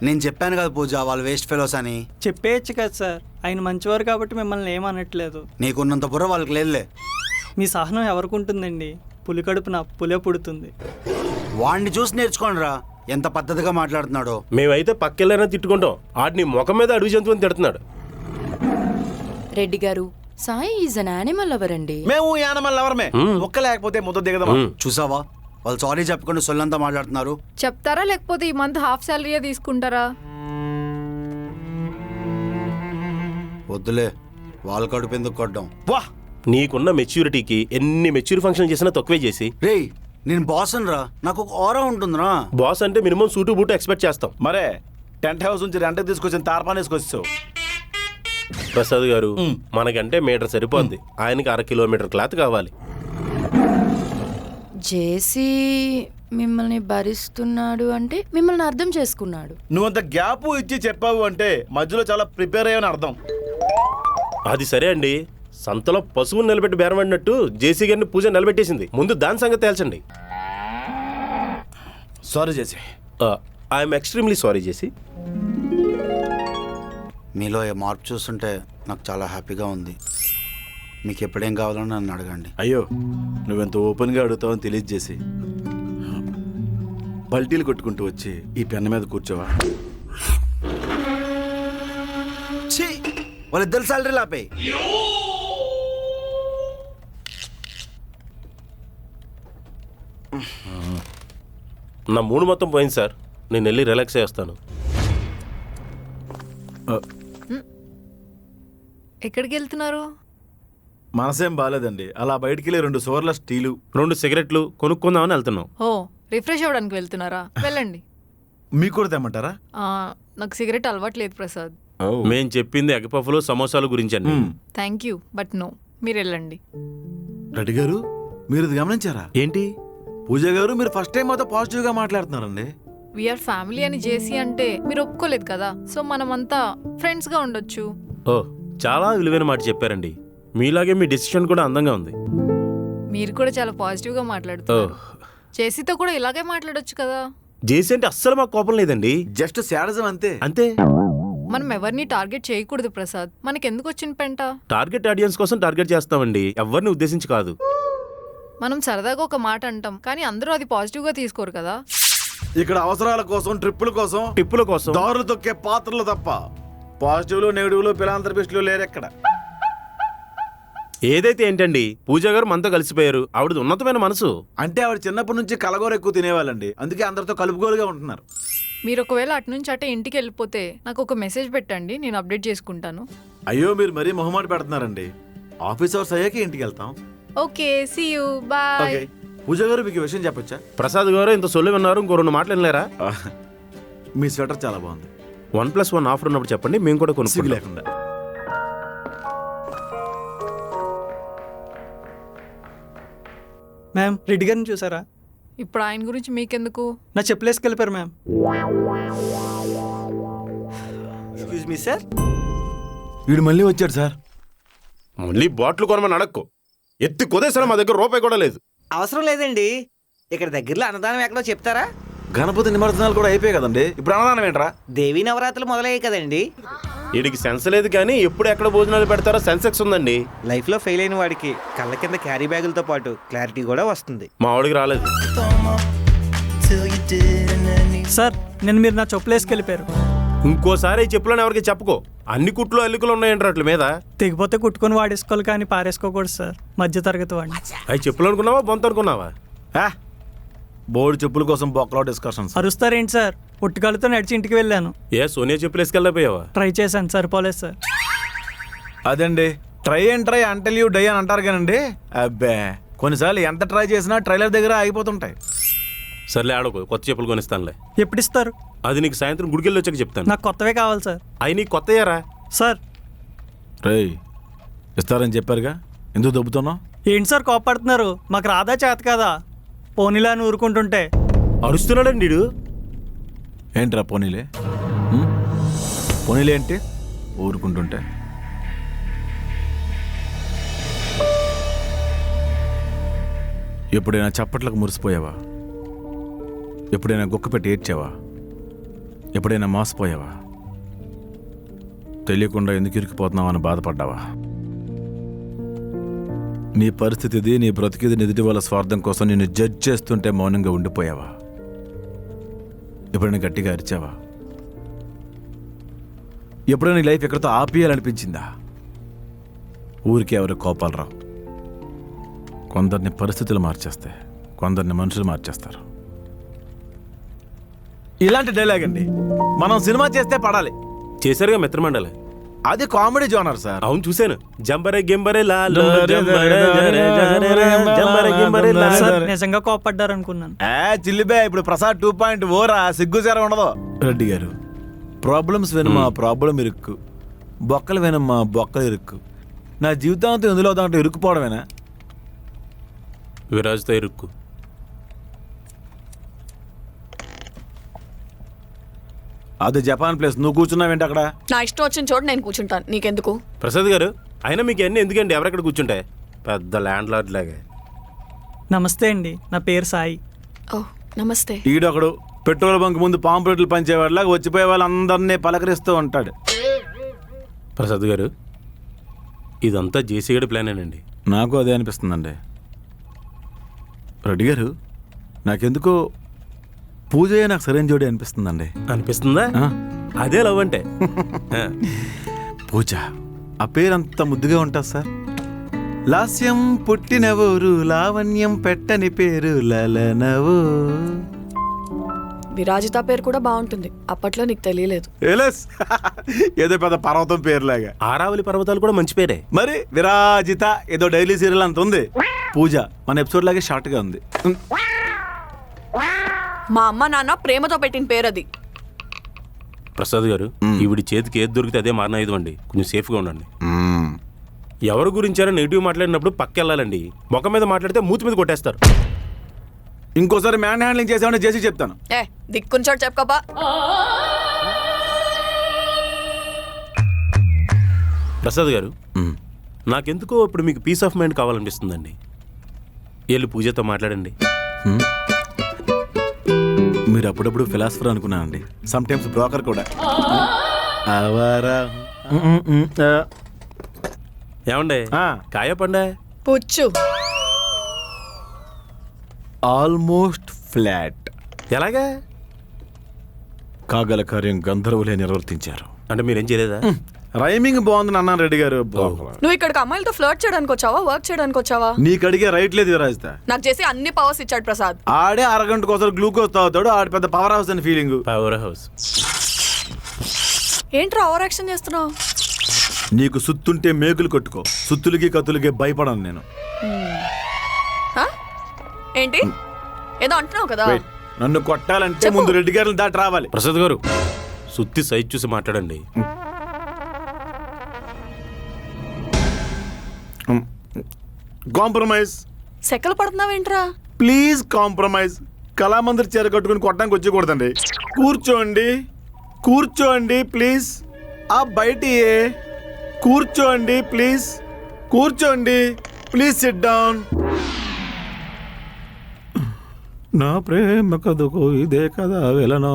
నేను చెప్పాను కదా పూజ, వాళ్ళు వేస్ట్ ఫెలోస్ అని. చెప్పేయచ్చు కదా సార్, ఆయన మంచివారు కాబట్టి మిమ్మల్ని ఏమనట్లేదు. నీకున్నంత బుర్ర వాళ్ళకి లేదులే. మీ సహనం ఎవరికి ఉంటుందండి? పులి కడుపున పులే పుడుతుంది. వాడిని చూసి నేర్చుకోండి రా, ఎంత పద్ధతిగా మాట్లాడుతున్నాడో. మేమైతే పక్కెళ్ళైనా తిట్టుకుంటాం, ఆడిని ముఖం మీద అడుగు జంతువుని తిడుతున్నాడు. రెడ్డి గారు, Sai is an animal lover అండి. మేము యానమల్ ఎవరమే, మొక్క లేకపోతే ముద్ద దిగదమా? చూసావా, వాళ్ళు సారీ చెప్పకుండా సొల్లంతా మాట్లాడుతున్నారు. చెప్తారా లేకపోతే ఈ మంత్ హాఫ్ శాలరీయే తీసుకుంటారా? వద్దులే, వాళ్ళ కడుపు ఎందుకు కొట్టడం. వా, నీకున్న మెచ్యూరిటీకి ఎన్ని మెచ్యూర్ ఫంక్షన్ చేసినా తక్కువే చేసి. రేయ్, నేను బాస్ రా, నాకు ఒక ఆరా ఉంటుందిరా. బాస్ అంటే మినిమం సూటు బూటు ఎక్స్పెక్ట్ చేస్తాం. మరే టెంట్ హౌస్ నుంచి రెంట్ తీసుకొచ్చిన తార్పాన్ వేసుకొచ్చావు. ప్రసాద్ గారు మనకంటే మీటర్ సరిపోద్ది, ఆయనకి 1/2 కిలోమీటర్ క్లాత్ కావాలి. జేసీ మిమ్మల్ని భరిస్తున్నాడు అంటే మిమ్మల్ని అర్థం చేసుకున్నాడు. నువ్వంత గ్యాప్ ఇచ్చి చెప్పావు అంటే మధ్యలో చాలా ప్రిపేర్ అయ్యని అర్థం. అది సరే అండి, సంతలో పశువుని నిలబెట్టి బేరమడినట్టు జేసీ గారిని పూజ నిలబెట్టేసింది. ముందు దాని సంగతి తేల్చండి. సారీ చేసి. ఐఎమ్ ఎక్స్ట్రీమ్లీ సారీ చేసి. మీలో ఏ మార్పు చూస్తుంటే నాకు చాలా హ్యాపీగా ఉంది. మీకు ఎప్పుడేం కావాలో నన్ను అడగండి. అయ్యో, నువ్వెంత ఓపెన్గా అడుగుతావని తెలియజేసి పల్టీలు కొట్టుకుంటూ వచ్చి ఈ పెన్ను మీద కూర్చోవా? వాళ్ళిద్దరు సాలరీ లాపే. నా మూడు మొత్తం పోయింది సార్, నేను వెళ్ళి రిలాక్స్ చేస్తాను. ఎక్కడికి వెళ్తున్నారు? మనసేం బాగాలేదండి, అలా బయటికి వెళ్ళి 2 సోర్ల స్టీలు 2 సిగరెట్లు కొనుక్కుందామని వెళ్తున్నాం. ఓ, రిఫ్రెష్ అవ్వడానికి వెళ్తున్నారా? వెళ్ళండి. మీకు కూడా తెమ్మంటారా? నాకు సిగరెట్ అలవాట్లేదు ప్రసాద్. మేం చెప్పింది ఎగ్ పఫ్లు సమోసాల గురించి అండి. థ్యాంక్ యూ బట్ నో, మీరు వెళ్ళండి. రెడ్డి గారు, మీరు ఇది గమనించారా? ఏంటి పూజ గారు, మీరు ఫస్ట్ టైం మాతో పాజిటివ్గా మాట్లాడుతున్నారండి. వీఆర్ ఫ్యామిలీ అని జేసీ అంటే మీరు ఒప్పుకోలేదు కదా, సో మనమంతా ఫ్రెండ్స్గా ఉండొచ్చు. ఓ, చాలా విలువైన మాట చెప్పారండి. మీలాగే మీ డెసిషన్ కూడా అందంగా ఉంది. మీరు కూడా చాలా పాజిటివ్గా మాట్లాడుతున్నారు. జేసీతో కూడా ఇలాగే మాట్లాడొచ్చు కదా. జేసీ అంటే అస్సలు మాకు కోపం లేదండి, జస్ట్ శాడిజం అంతే. అంతే. మనం ఎవరిని టార్గెట్ చేయకూడదు ప్రసాద్, మనకెందుకు వచ్చిన పెంట? టార్గెట్ ఆడియన్స్ కోసం టార్గెట్ చేస్తామండి, ఎవరిని ఉద్దేశించి కాదు. మనం సరదాగా ఒక మాట అంటాం కానీ అందరూ అది పాజిటివ్గా తీసుకోరు కదా. ఇక్కడ అవసరాల కోసం, టిప్పుల కోసం దారులు తొక్కే పాత్రలు తప్ప పాజిటివ్లు, నెగిటివ్లు, ఫిలాంథ్రపిస్టులు లేరెక్కడ. ఏదైతే ఏంటండి, పూజ గారు మనతో కలిసిపోయారు, ఆవిడది ఉన్నతమైన మనసు. అంటే ఆవిడ చిన్నప్పటి నుంచి కలగూర ఎక్కువ తినేవాళ్ళండి, అందుకే అందరితో కలుపుగోలుగా ఉంటున్నారు. మీరు ఒకవేళ అటు నుంచి అటే ఇంటికి వెళ్ళిపోతే నాకు ఒక మెసేజ్ పెట్టండి, నేను అప్డేట్ చేసుకుంటాను. అయ్యో, మీరు మరీ మొహమాట పెడుతున్నారండి. ఆఫీస్ అవర్స్ అయ్యాక ఇంటికి వెళ్తాం. Okay, see you, bye. Pooja గారు, మీకు విషయం చెప్పొచ్చా? ప్రసాద్ గారు ఇంత సొల్లు విన్నారు, ఇంకో 2 మాటలు వినలేరా? మీ స్వెటర్ చాలా బాగుంది. 1+1 ఆఫర్ ఉన్నప్పుడు చెప్పండి, మేము కూడా కొనుక్కు లేకుండా. మ్యామ్, రెడ్డి గారిని చూసారా? ఇప్పుడు ఆయన గురించి మీకెందుకు? నా చెప్పులేసుకెళ్ళిపోయారు మ్యామ్. Excuse me sir. వీడు మళ్ళీ వచ్చాడు సార్. మళ్ళీ బాటిల్ కొనమని అడక్కు, ఎత్తి కొదేసరా, మా దగ్గర రూపాయి కూడా లేదు. అవసరం లేదండి. ఇక్కడ దగ్గరలో అన్నదానం ఎక్కడో చెప్తారా? గణపతి నిమజ్జనాలు కూడా అయిపోయాయి కదండి, ఇప్పుడు అన్నదానం ఏంట్రా? దేవీ నవరాత్రులు మొదలయ్యాయి కదండి. వీడికి సెన్స్ లేదు కానీ ఎప్పుడు ఎక్కడ భోజనాలు పెడతారో సెన్సెక్స్ ఉందండి. లైఫ్లో ఫెయిల్ అయిన వాడికి కళ్ళ కింద క్యారీ బ్యాగులతో పాటు క్లారిటీ కూడా వస్తుంది. మా వాడికి రాలేదు. సార్ నేను మీరు నా చెప్పులు వేసుకెళ్ళిపోయారు. ఇంకోసారి ఈ చెప్పులను ఎవరికి చెప్పుకో. అన్ని కుట్లు అల్లికలు ఉన్నాయంటారు అట్ల మీద. తెగిపోతే కుట్టుకొని వాడేసుకోవాలి కానీ పారేసుకోకూడదు సార్, మధ్య తరగతి వాడిని. అవి చెప్పులు అనుకున్నావా బొంత అనుకున్నావా? బోర్డు చెప్పుల కోసం బొక్కలో డిస్కషన్స్. అరుస్తారేంటి సార్? పుట్టుకాలతో నడిచి ఇంటికి వెళ్ళాను. ఏ సోనియా చెప్పులు వేసుకెళ్ళపోయావా? ట్రై చేశాను, సరిపోలేదు సార్. అదండి try and try until you die అని అంటారు కానండి. అబ్బే కొన్నిసార్లు ఎంత ట్రై చేసినా ట్రైలర్ దగ్గర ఆగిపోతుంటాయి. సర్లే ఆడుకో, కొత్త చెప్పులు కొనిస్తానులే. ఎప్పుడు ఇస్తారు? అది నీకు సాయంత్రం గుడికెళ్ళి వచ్చాక చెప్తాను. నాకు కొత్తవే కావాలి సార్. అవి నీకు కొత్తయ్యారా? సార్ రేయ్ ఇస్తారని చెప్పారుగా, ఎందుకు దొబ్బుతున్నావు? ఏంటి సార్ కోపడుతున్నారు? మాకు రాదా చేత కదా, పోనీలా అని ఊరుకుంటుంటే. అరుస్తున్నాడండి వీడు. ఏంట్రా పోనీలే? ఉం? పోనీలే అంటే ఊరుకుంటుంటే. ఎప్పుడైనా చప్పట్లకు మురిసిపోయావా? ఎప్పుడైనా గుక్క పెట్టి ఏడ్చావా? ఎప్పుడైనా మోసపోయావా? తెలియకుండా ఎందుకు ఇరికిపోతున్నావు అని బాధపడ్డావా? నీ పరిస్థితిది, నీ బ్రతికిది ఎదుటి వాళ్ళ స్వార్థం కోసం నిన్ను జడ్జ్ చేస్తుంటే మౌనంగా ఉండిపోయావా? ఎప్పుడైనా గట్టిగా అరిచావా? ఎప్పుడైనా నీ లైఫ్ ఎక్కడితో ఆపేయాలనిపించిందా? ఊరికి ఎవరి కోపాలు రావు. కొందరిని పరిస్థితులు మార్చేస్తాయి, కొందరిని మనుషులు మార్చేస్తారు. ఇలాంటి డైలాగ్ అండి మనం సినిమా చేస్తే పడాలి. చేశారుగా మిత్రమండలి, అది కామెడీ జోనర్ సార్. అవును చూశాను. జంబరే గింబరే లాలో జంబరే జంబరే గింబరే లాలో. సార్ నిజంగా కోపడ్డారు అనుకున్నాను. చిల్లిబే ఇప్పుడు ప్రసాద్ 2.0 రా, సిగ్గుచారం ఉండదు. రెడ్డి గారు ప్రాబ్లమ్స్ వినమా ప్రాబ్లం ఇరుక్కు, బొక్కలు వినమ్మా బొక్కలు ఇరుక్కు. నా జీవితాంతో ఎందులో దాంట్లో ఇరుక్కుపోవడమేనా? విరాజుతో ఇరుక్కు. అది జపాన్ ప్లేస్, నువ్వు కూర్చున్నావేంటి అక్కడ? నా ఇష్టం వచ్చిన చోట నేను కూర్చుంటాను, నీకెందుకు? ప్రసాద్ గారు అయినా మీకు అన్నీ ఎందుకండి? ఎవరెక్కడ కూర్చుంటాయి? పెద్ద ల్యాండ్ లార్డ్ లాగా. నమస్తే అండి, నా పేరు సాయి. ఓ నమస్తే. ఈడొకడు పెట్రోల్ బంక్ ముందు పాంప్లెట్లు పంచేవాడిలాగా వచ్చిపోయే వాళ్ళందరినీ పలకరిస్తూ ఉంటాడు. ప్రసాద్ గారు ఇదంతా జేసీగడి ప్లానేనండి. నాకు అదే అనిపిస్తుందండి. రెడ్డి గారు నాకెందుకో పూజయ్య నాకు సరైన జోడి అనిపిస్తుందండి. అనిపిస్తుందా? ఆ. అదే లవ్ అంటే. పూజ ఆ పేరంత ముద్దుగా ఉంటుంది సార్. లాస్యం పుట్టినవోరు, లావణ్యం పెట్టని పేరు లలనవో. విరాజిత పేరు కూడా బాగుంటుంది, అప్పట్లో నీకు తెలియలేదు. ఏదో పెద్ద పర్వతం పేరులాగా. ఆరావళి పర్వతాలు కూడా మంచి పేరే. మరి విరాజిత ఏదో డైలీ సీరియల్ అంత ఉంది. పూజ మన ఎపిసోడ్ లాగే షార్ట్ గా ఉంది. మా అమ్మ నాన్న ప్రేమతో పెట్టిన పేరు అది. ప్రసాద్ గారు ఈవిడి చేతికి ఏది దొరికితే అదే మారణాయుధం అండి, కొంచెం సేఫ్గా ఉండండి. ఎవరి గురించారో నెగిటివ్ మాట్లాడినప్పుడు పక్కెళ్ళాలండి. ముఖం మీద మాట్లాడితే మూతి మీద కొట్టేస్తారు. ఇంకోసారి మ్యాన్ హ్యాండ్లింగ్ చేసామని చేసి చెప్తాను. దిక్కుంచాడు చెప్పుకోపా. ప్రసాద్ గారు నాకెందుకో ఇప్పుడు మీకు పీస్ ఆఫ్ మైండ్ కావాలనిపిస్తుందండి. వెళ్ళి పూజతో మాట్లాడండి. మీరు అప్పుడప్పుడు ఫిలాసఫర్ అనుకున్నానండి, సమ్ టైమ్స్ బ్రోకర్ కూడా. ఏమండే కాయ పండే? పుచ్చు. Almost flat. ఎలాగా? కాగల కార్యం గంధర్వులే నిర్వర్తించారు. అంటే మీరేం చేయలేదా? రైమింగ్ బాగుందని అన్నాను రెడ్డి గారు. నువ్వు ఇక్కడికి అమ్మాయిలతో ఫ్లర్ట్ చేయడానికి వచ్చావా, వర్క్ చేయడానికి వచ్చావా? నీకు అడిగే రైట్ లేదు విరాజిత. నాకు చేసి అన్ని పవర్స్ ఇచ్చాడు ప్రసాద్. ఆడే అరగంటకు ఒకసారి గ్లూకోజ్ తాగుతాడు, ఆడ పెద్ద పవర్ హౌస్ అని ఫీలింగ్. పవర్ హౌస్ ఏంట్రా ఓవర్ యాక్షన్ చేస్తున్నావు? నీకు సుత్తుంటే మేకులు కొట్టుకో, సుత్తులకి కత్తులకి భయపడను నేను. ఏంటి ఏదో అంటున్నావు కదా? Wait, నన్ను కొట్టాలంటే ముందు రెడ్డి గారిని దాటి రావాలి. ప్రసాద్ గారు సుత్తి సైజ్ చూసి మాట్లాడండి. కాంప్రమైజ్. సెకలు పడుతున్నావేంట్రా? Please compromise. కళామందిర్ చీర కట్టుకుని కొట్టడానికి వచ్చేకూడదండి. కూర్చోండి కూర్చోండి ప్లీజ్. ఆ బయట కూర్చోండి ప్లీజ్, కూర్చోండి ప్లీజ్, సిట్ డౌన్. నా ప్రేమ కథకు ఇదే కదా వెలనో.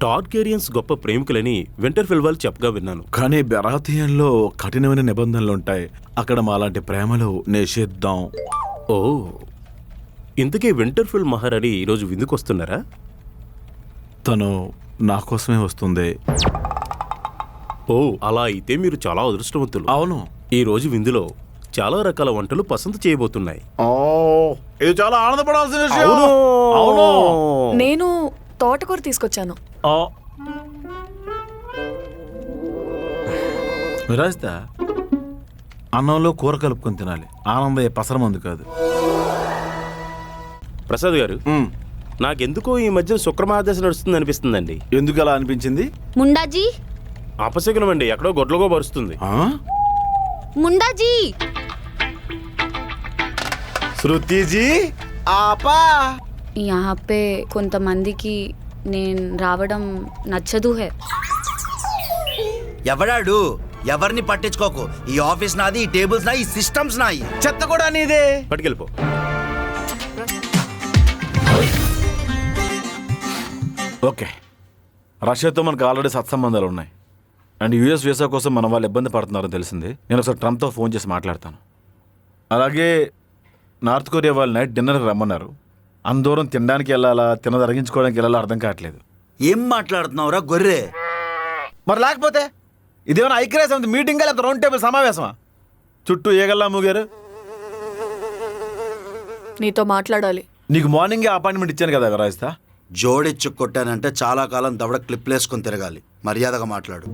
టార్గేరియన్స్ గొప్ప ప్రేమికులని వింటర్ఫెల్ వాళ్ళు చెప్పగా విన్నాను. కానీ బెరాతియన్లో కఠినమైన నిబంధనలు ఉంటాయి. అక్కడ మాలాంటి ప్రేమలు నిషిద్ధం. ఓ, ఇంతకీ వింటర్ఫెల్ మహారాణి ఈరోజు విందుకొస్తున్నారా? తను నా కోసమే వస్తుంది. ఓ, అలా అయితే మీరు చాలా అదృష్టవంతులు. అవును. ఈ రోజు విందులో చాలా రకాల వంటలు పసందు చేయబోతున్నాయి. ఇది చాలా ఆనందపడాల్సిన విషయం. అవును. నేను తోటకూర తీసుకొచ్చాను. విరాజిత, అన్నంలో కూర కలుపుకొని తినాలి. ఆనందయ్య పసరమందు కాదు. ప్రసాద్ గారు, నాకెందుకో ఈ మధ్య శుక్రమహాదశ నడుస్తుంది అనిపిస్తుందండి. ఎందుకు అలా అనిపించింది? ముండాజీ, అపశకునం అండి, ఎక్కడో గొడ్లగో పరుస్తుంది. ముండాజీ. శృతిజీ ఆపా. यहाँ पे కొంతమందికి నేను రావడం నచ్చదు హే. ఎవడాడు? ఎవరిని పట్టించుకోకు. ఈ ఆఫీస్ నాది, ఈ టేబుల్స్ నాయి, ఈ సిస్టమ్స్ నాయి. చెత్త కూడా నీదే. పట్టుకెళ్ళిపో. ఓకే, రష్యాతో మనకు ఆల్రెడీ సత్సంబంధాలు ఉన్నాయి. అండ్ యూఎస్ వీసా కోసం మన వాళ్ళు ఇబ్బంది పడుతున్నారని తెలిసింది. నేను ఒకసారి ట్రంప్తో ఫోన్ చేసి మాట్లాడతాను. అలాగే నార్త్ కొరియా వాళ్ళు నైట్ డిన్నర్కి రమ్మన్నారు. అందూరం తినడానికి వెళ్ళాలా, తినది అరిగించుకోవడానికి వెళ్ళాలా అర్థం కావట్లేదు. ఏం మాట్లాడుతున్నావురా గొర్రె? మరి లేకపోతే ఇదేమైనా ఐక్యరాజ్య సమితి మీటింగా లేకపోతే రౌండ్ టేబుల్ సమావేశమా? చుట్టూ ఏగల్లా మూగారు. నీతో మాట్లాడాలి. నీకు మార్నింగే అపాయింట్మెంట్ ఇచ్చాను కదా రాజిత. జోడిచ్చు కొట్టానంటే చాలా కాలం దవడ క్లిప్లేసుకొని తిరగాలి. మర్యాదగా మాట్లాడు.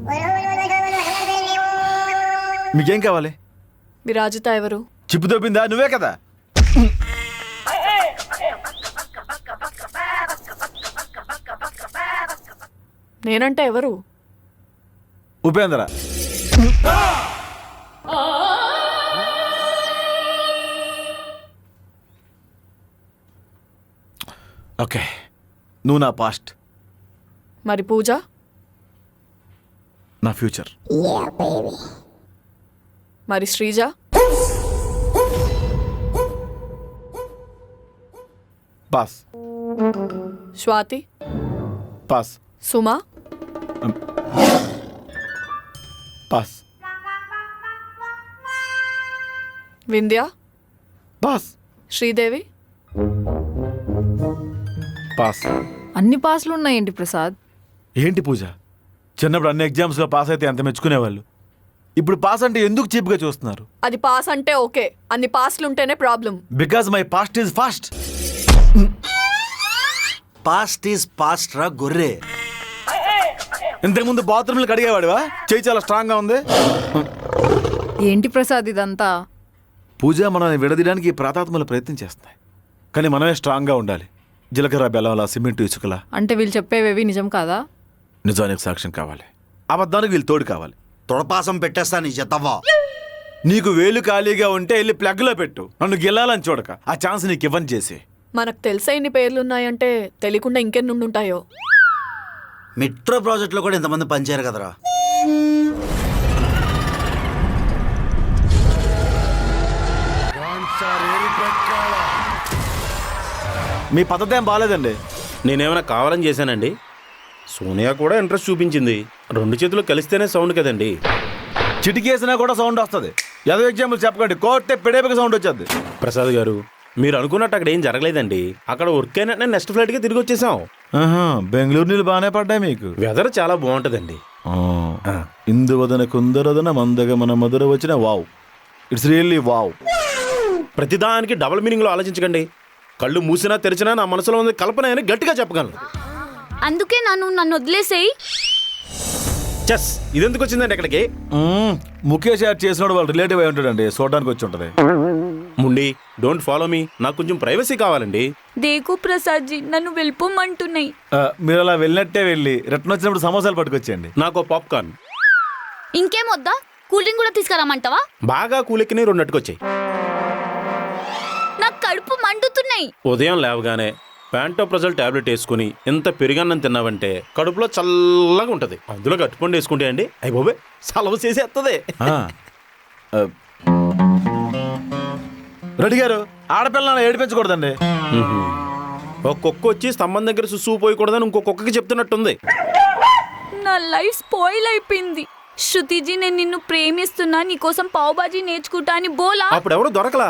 మీకేం కావాలి? విరాజిత ఎవరు? చిప్పు దొబ్బిందా? నువ్వే కదా. నేనంటే ఎవరు? ఉపేంద్ర. ఓకే, నువ్వు నా పాస్ట్, మరి పూజ? నా ఫ్యూచర్. మరి Sreeja? Pass. Swathi? Pass. Suma? Pass. Vindhya? Pass. Sridevi? Pass. అన్ని పాస్లు ఉన్నాయేంటి ప్రసాద్? ఏంటి పూజ, చిన్నప్పుడు అన్ని ఎగ్జామ్స్లో పాస్ అయితే ఎంత మెచ్చుకునేవాళ్ళు. ఇప్పుడు పాస్ అంటే ఎందుకు చీప్గా చూస్తున్నారు? అది పాస్ అంటే ఓకే, అన్ని పాస్లుంటేనే problem. Because my past is fast. Past is past రా గొర్రె. ఇంతకుముందు బాత్రూమ్లు కడిగేవాడివా? చేయి చాలా స్ట్రాంగ్గా ఉంది. ఏంటి ప్రసాద్ ఇదంతా? పూజ మనల్ని విడదీయడానికి ఈ ప్రాతాత్మలు ప్రయత్నం చేస్తున్నాయి. కానీ మనమే స్ట్రాంగ్గా ఉండాలి. జీలకర్ర బెల్లంలా, సిమెంట్ ఇసుకలా. అంటే వీళ్ళు చెప్పేవేవి నిజం కాదా? నిజానికి సాక్ష్యం కావాలి, అబద్ధానికి వీళ్ళు తోడు కావాలి. తొడపాసం పెట్టేస్తాను ఈ చెత్తవ్వా. నీకు వేలు ఖాళీగా ఉంటే వెళ్ళి ప్లగ్లో పెట్టు. నన్ను గెలాలని చూడక ఆ ఛాన్స్ నీకు ఇవ్వని చేసి. మనకు తెలిసే ఇన్ని పేర్లున్నాయంటే తెలియకుండా ఇంకెన్ని ఉండుంటాయో. మెట్రో ప్రాజెక్ట్లో కూడా ఇంతమంది పనిచేయరు కదరా. మీ పద్ధతి ఏం బాగాలేదండి. నేనేమైనా కావాలని చేశానండి? సోనియా కూడా ఇంట్రెస్ట్ చూపించింది. రెండు చేతులు కలిస్తేనే సౌండ్ కదండి. చిటికేసినా కూడా సౌండ్ వస్తుంది. ఏదో ఎగ్జాంపుల్ చెప్పకండి. కోర్టే పెడేపకి సౌండ్ వచ్చేది. ప్రసాద్ గారు, మీరు అనుకున్నట్టు అక్కడ ఏం జరగలేదండి. అక్కడ వర్క్ అయినా నెక్స్ట్ ఫ్లైట్గా తిరిగి వచ్చేసాం. బెంగళూరు నీళ్ళు బాగానే పడ్డాయి మీకు. వెదర్ చాలా బాగుంటుందండి. ఇందువదన కుందరదన మందగ మన మధుర వచ్చిన వావ్. It's really wow. ప్రతిదానికి డబుల్ మీనింగ్లో ఆలోచించకండి. కళ్ళు మూసినా తెరిచినా నా మనసులో ఉంది కల్పన అని గట్టిగా చెప్పగలను. అందుకే నన్ను వదిలేసేయి. చెస్ ఇదెందుకు వచ్చిందండి ఇక్కడికి? ముఖేష్ యాడ్ చేసినోడు వాళ్ళు రిలేటివ్ అయి ఉంటాడండి. చూడడానికి వచ్చి ఉంటుంది. ముండి, డోంట్ ఫాలో మీ. నాకు కొంచెం ప్రైవసీ కావాలండి. దేకు ప్రసాద్ జీ, నన్ను వెళ్ళిపోమంటున్నాయి. మీరు అలా వెళ్ళినట్టే వెళ్ళి రిటర్న్ వచ్చినప్పుడు సమోసాలు పట్టుకొచ్చేయండి. నాకు పాప్కార్న్. ఇంకేం వద్దా? కూల్ డ్రింక్ కూడా తీసుకురామంటావా? బాగా కూలెక్కిని రెండట్టుకొచ్చాయి. నాకు కడుపు మండుతున్నాయి. ఉదయం లేవగానే ప్యాంటోప్రజల్ టాబ్లెట్ వేసుకుని ఇంత పెరుగన్నం తిన్నావంటే కడుపులో చల్లగా ఉంటుంది. అందులో కట్టుకొని వేసుకుంటే అండి అయ్యి బాబే సలవ చేసేస్తుంది. రెడ్డి గారు ఆడపిల్లని ఏడిపించకూడదండి. ఒక కుక్క వచ్చి స్తంభం దగ్గర సుస్సు పోయకూడదని ఇంకో కుక్కకి చెప్తున్నట్టుంది. నా లైఫ్ స్పాయిల్ అయిపోయింది. శృతిజీ, నేను నిన్ను ప్రేమిస్తున్నా, నీకోసం పావుబాజీ నేర్చుకుంటా అని బోలా. అప్పుడు ఎవరు దొరకలా.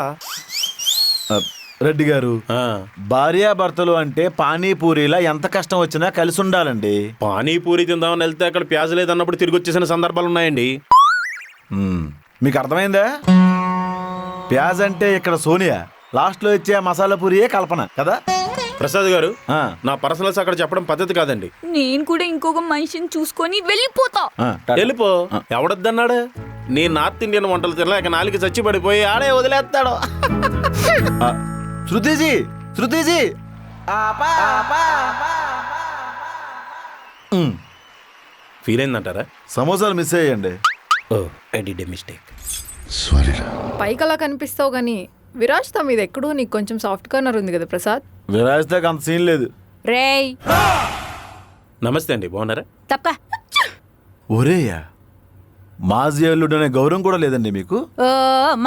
రెడ్డి గారు భార్యాభర్తలు అంటే పానీపూరిలా ఎంత కష్టం వచ్చినా కలిసి ఉండాలండి. పానీపూరి తిందామని వెళ్తే అక్కడ ప్యాజ్ లేదన్నప్పుడు తిరిగి వచ్చేసిన సందర్భాలు ఉన్నాయండి. మీకు అర్థమైందా? ప్యాజ్ అంటే ఇక్కడ సోనియా, లాస్ట్ లో ఇచ్చే మసాలా పూరియే కల్పన కదా. ప్రసాద్ గారు, నా పర్సనల్స్ అక్కడ చెప్పడం పద్ధతి కాదండి. నేను కూడా ఇంకొక మనిషిని చూసుకొని వెళ్ళిపోతా. వెళ్ళిపో. ఎవడొద్దన్నాడు? నీ నార్త్ ఇండియన్ వంటలు తినలేక నాలుగు చచ్చి పడిపోయి ఆడే వదిలేస్తాడు. శృతిజీ, శృతిజీ, ఫీల్ అయిందంటారా? సమోసాలు మిస్ అయ్యండి. ఓ, ఐ డిడ్ ఎ మిస్టేక్. పైకి అలా కనిపిస్తావు కానీ విరాజ్తో మీద ఎక్కడో నీకు కొంచెం సాఫ్ట్ కార్నర్ ఉంది కదా ప్రసాద్. విరాజ్తో అంత సీన్ లేదు. రేయ్ నమస్తే అండి, బాగున్నారా? తప్ప. ఒరేయా, మాజీ అల్లుడు అనే గౌరవం కూడా లేదండి మీకు? ఓ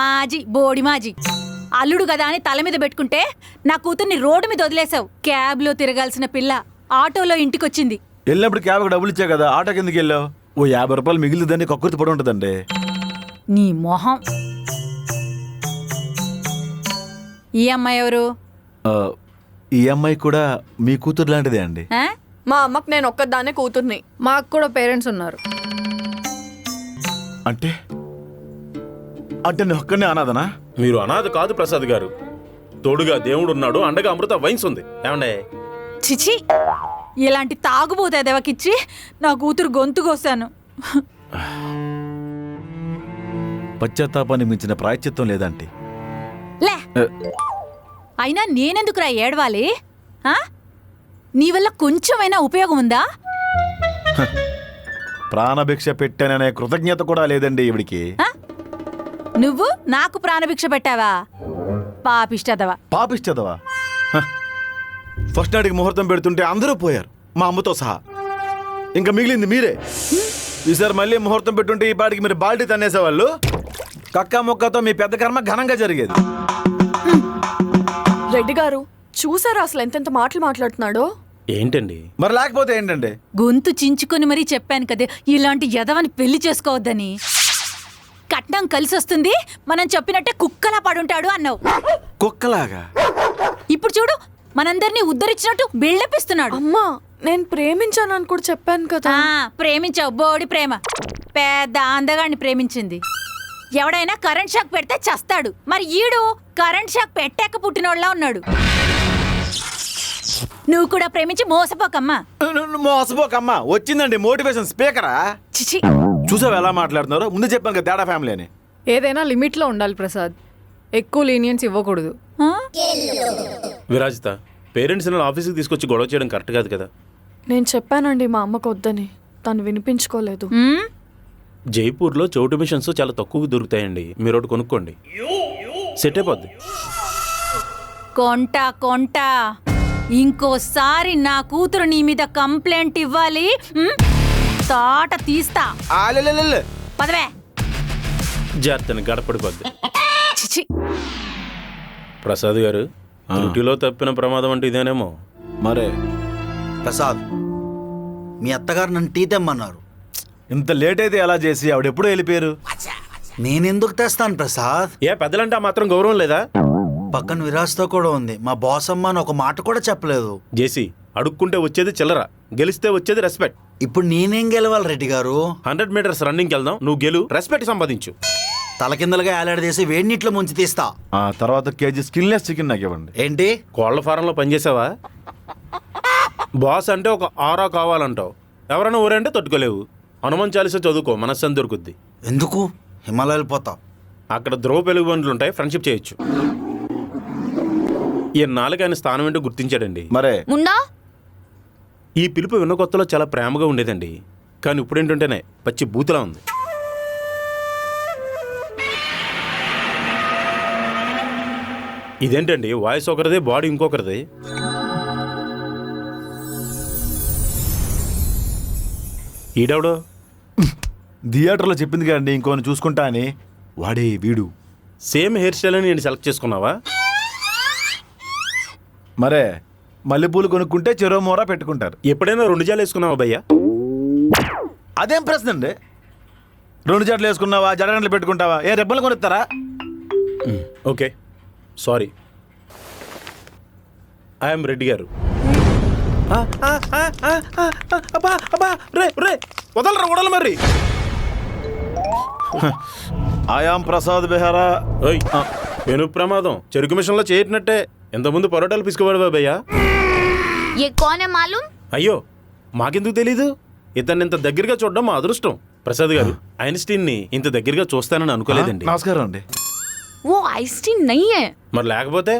మాజీ బోడి మాజీ అల్లుడు కదా అని తల మీద పెట్టుకుంటే నా కూతుర్ని రోడ్డు మీద వదిలేసావు. క్యాబ్లో తిరగాల్సిన పిల్ల ఆటోలో ఇంటికొచ్చింది. వెళ్ళినప్పుడు క్యాబ్కి డబ్బులు ఇచ్చా కదా, ఆటోకి ఎందుకు వెళ్ళావు? ఓ 50 రూపాయలు మిగిలిందని కక్కుర్తి పడి ఉంటుందండి. నీ మొహం. ఈ అమ్మాయి ఎవరు? ఈ అమ్మాయి కూడా మీ కూతురు లాంటిదే అండి. ఆ? మా అమ్మకి నేను ఒక్కదాన్నే కూతుర్ని. మాకు కూడా పేరెంట్స్ ఉన్నారు. అంటే అంటే నేను ఒక్కనే అనాదనా? మీరు అనాథ కాదు ప్రసాద్ గారు. తోడుగా దేవుడు ఉన్నాడు, అండగా అమృత వైన్స్ ఉంది. ఏమండే? చిచి, ఇలాంటి తాగుబోతే దెవకిచ్చి నా కూతురు గొంతు కోసాను. పశ్చాత్తాపాన్ని మించిన ప్రాయశ్చిత్తం లేదంటే. లే, అయినా నేనెందుకురా ఏడవాలి? ఆ? నీ వల్ల కొంచెమైనా ఉపయోగం ఉందా? ప్రాణభిక్ష పెట్టాననే కృతజ్ఞత కూడా లేదండి ఈవిడికి. ఆ? నువ్వు నాకు ప్రాణభిక్ష పెట్టావా? పాపిష్టదవా. పాపిచ్చదవా? ఫస్ట్ నాటికి ముహూర్తం పెడుతుంటే అందరూ పోయారు, మా అమ్మతో సహా. ఇంకా మిగిలింది మీరే. ఈసారి మళ్ళీ ముహూర్తం పెట్టుంటే ఈ పాటికి మీరు బాల్టీ తన్నేసేవాళ్ళు. కక్క ముక్కతో మీ పెద్ద కర్మ ఘనంగా జరిగేది. రెడ్డి గారు చూసారా అసలు ఎంతెంత మాటలు మాట్లాడుతున్నాడో? ఏంటండి? మరి లేకపోతే ఏంటండి? గొంతు చించుకుని మరీ చెప్పాను కదే ఇలాంటి యదవని పెళ్లి చేసుకోవద్దని. కట్నం కలిసి వస్తుంది, మనం చెప్పినట్టే కుక్కలా పడుంటాడు అన్నావు. కుక్కలాగా? ఇప్పుడు చూడు, మనందరినీ ఉద్ధరించినట్టు బిల్డప్ ఇస్తున్నాడు. అమ్మా, నేను ప్రేమించాను అని కూడా చెప్పాను కదా. ప్రేమించావు, బోడి ప్రేమ. పెద్ద అందగాన్ని ప్రేమించింది. ఎవడైనా కరెంట్ షాక్ పెడితే చస్తాడు, మరి ఈడు కరెంట్ షాక్ పెట్టాక పుట్టినోళ్ళ ఉన్నాడు. నువ్వు కూడా ప్రేమించి మోసపోకమ్మా. మోసపోకమ్మా వచ్చిందండి మోటివేషన్ స్పీకరా. చిచి, చూసావు ఎలా మాట్లాడుతున్నారు? ముందు చెప్పాను కదా తేడా ఫ్యామిలీ అని. ఏదైనా లిమిట్లో ఉండాలి ప్రసాద్, ఎక్కువ లీనియన్స్ ఇవ్వకూడదు. విరాజిత, పేరెంట్స్ ఆఫీస్కి తీసుకొచ్చి గొడవ చేయడం కరెక్ట్ కాదు కదా. నేను చెప్పానండి మా అమ్మకు వద్దని, తను వినిపించుకోలేదు. జైపూర్లో చౌటు మిషన్స్ చాలా తక్కువ దొరుకుతాయండి, మీరు ఒకటి కొనుక్కోండి, సెట్ అయిపోద్ది. కొంటా ఇంకోసారి నా కూతురు నీ మీద కంప్లైంట్ ఇవ్వాలి, తాట తీస్తా. పదవే. జాగ్రత్తని గడపడిపోద్ది. చిచి. ప్రసాద్ గారు, డ్యూటీలో తప్పిన ప్రమాదం అంటే ఇదేనేమో. మరే ప్రసాద్, మీ అత్తగారు నన్ను టీ తెమ్మన్నారు. ఇంత లేట్ అయితే ఎలా చేసి ఆవిడెప్పుడూ వెళ్ళిపోయారు? నేనెందుకు తెస్తాను ప్రసాద్? ఏ పెద్దలంటే మాత్రం గౌరవం లేదా? పక్కన విరాజ్తో కూడా ఉంది. మా బాస్ అమ్మ అని ఒక మాట కూడా చెప్పలేదు. జేసీ, అడుక్కుంటే వచ్చేది చిల్లర, గెలిస్తే వచ్చేది రెస్పెక్ట్. ఇప్పుడు నేనేం గెలవాలి రెడ్డి గారు? 100 మీటర్స్ రన్నింగ్కి వెళ్దాం, నువ్వు గెలు, రెస్పెక్ట్ సంపాదించు. తలకిందలుగా ఏలాడదీసి వేడి నీటిలో ముంచి తీస్తా. ఆ తర్వాత కేజీ స్కిన్లెస్ చికెన్ నాకు ఇవ్వండి. ఏంటి? కోళ్ల ఫారంలో పనిచేసావా? బాస్ అంటే ఒక ఆరా కావాలంటావు, ఎవరైనా ఊరంటే తట్టుకోలేవు. హనుమాన్ చాలీసా చదువుకో, మనశ్శాంతి దొరుకుద్ది. ఎందుకు? హిమాలయాలు పోతా. అక్కడ ధ్రువ పెలుగు బండ్లు ఉంటాయి, ఫ్రెండ్షిప్ చేయొచ్చు. ఈ 4 ఆయన స్థానం ఏంటో గుర్తించాడండి. మరే ముండా ఈ పిలుపు విన్న కొత్తలో చాలా ప్రేమగా ఉండేదండి, కానీ ఇప్పుడేంటంటేనే పచ్చి బూతులా ఉంది. ఇదేంటండి, వాయిస్ ఒకరిదే, బాడీ ఇంకొకరిది. ఈడెవడో థియేటర్లో చెప్పింది కదండి ఇంకోని చూసుకుంటా అని. వాడే వీడు సేమ్ హెయిర్ స్టైల్ అని నేను సెలెక్ట్ చేసుకున్నావా? మరే మల్లెపూలు కొనుక్కుంటే చెరో మోరా పెట్టుకుంటారు. ఎప్పుడైనా 2 జాలు వేసుకున్నావా భయ్యా? అదేం ప్రశ్న అండి? 2 జడలు వేసుకున్నావా, జడగంటలు పెట్టుకుంటావా, ఏ రెబ్బలు కొనిస్తారా? Okay sorry. ఐఎమ్ రెడ్డి గారు. వదలరా మరి. ఆయాం ప్రసాద్ బెహరా. ఓయ్ పెను ప్రమాదం. చెరుకు మిషన్లో చేయట్నట్టే ఇంతకుముందు పరోటాలు పిసుకుపడవా భయ్యా? ये कौन है मालूम? అయ్యో మాకెందుకు తెలీదు? ఇతన్ని ఇంత దగ్గరగా చూడడం మా అదృష్టం. ప్రసాద్ గారు, ఐన్స్టీన్ ని ఇంత దగ్గరగా చూస్తానని అనుకోలేదండి. నమస్కారం అండి. वो आइंस्टीन नहीं है. మరి లేకపోతే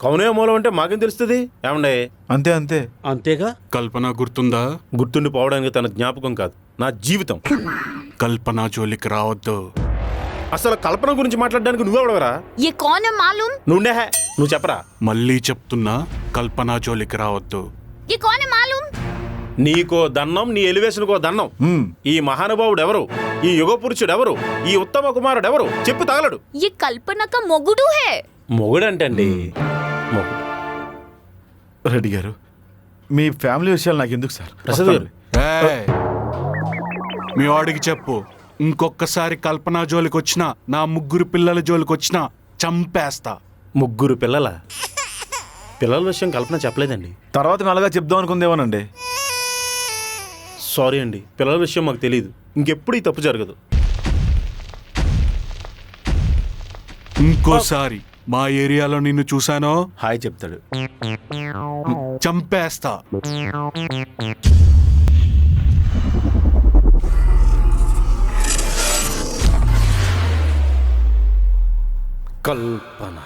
కౌనే మూలం అంటే మాకేం తెలుస్తుంది? ఏమండే? అంతే అంతే. అంతేగా. కల్పన గుర్తుందా? గుర్తుండి పోవడానికి తన జ్ఞాపకం కాదు, నా జీవితం. కల్పన జోలికి రావద్దు. అసలు కల్పన గురించి మాట్లాడడానికి నువ్వెవడవరా? ये कौन है मालूम? నువ్వు చెప్పరా. మళ్ళీ చెప్తున్నా, కల్పన జోలికి రావద్దు. ये कौन है मालूम? నీకో దన్నం, నీ ఎలివేషన్కో దన్నం. ఈ మహానుభావుడు ఎవరు? ఈ యుగ పురుషుడు ఎవరు? ఈ ఉత్తమ కుమారుడు ఎవరు? చెప్పు తగలడు. ये कल्पना का मोगुडू है. మొగుడంటండి. రెడ్డి గారు, మీ ఫ్యామిలీ విషయాలు నాకు ఎందుకు సార్? ప్రసాద్ గారు, ఏయ్, మీ వాడికి చెప్పు, ఇంకొకసారి కల్పన జోలికి వచ్చినా, నా 3 పిల్లల జోలికి వచ్చినా చంపేస్తా. 3 పిల్లల విషయం కల్పన చెప్పలేదండి. తర్వాత నల్లగా చెప్దాం అనుకుందేమోనండి. సారీ అండి, పిల్లల విషయం మాకు తెలియదు. ఇంకెప్పుడు ఈ తప్పు జరగదు. ఇంకోసారి మా ఏరియాలో నిన్ను చూసానో హాయ్ చెప్తాడు. చంపేస్తా. కల్పన,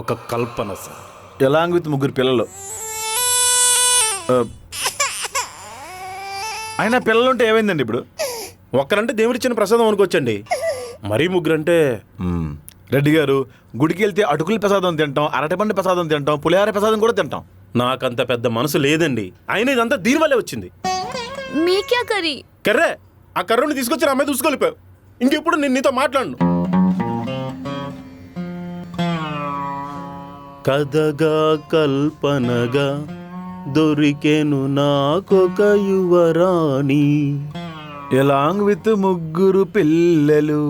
ఒక కల్పన సార్. ఎలాంగ్ విత్ 3 పిల్లలు. అయినా పిల్లలుంటే ఏమైందండి ఇప్పుడు? ఒక్కరంటే దేవుడిచ్చిన ప్రసాదం అనుకోవచ్చండి, మరీ 3 అంటే. రెడ్డి గారు, గుడికి వెళ్తే అటుకుల ప్రసాదం తింటాం, అరటిపండు ప్రసాదం తింటాం, పులిహార ప్రసాదం కూడా తింటాం. నాకంత పెద్ద మనసు లేదండి. అయినా ఇదంతా దీని వల్లే వచ్చింది. मैं क्या करी? కర్రే, ఆ కర్రని తీసుకొచ్చి నా మీద చూసుకెళ్ళిపోయావు. ఇంకెప్పుడు నేను నీతో మాట్లాడను. కథగా కల్పనగా దొరికెను నాకొక యువరాణి. ఎలాంగ్ విత్ 3 పిల్లలు.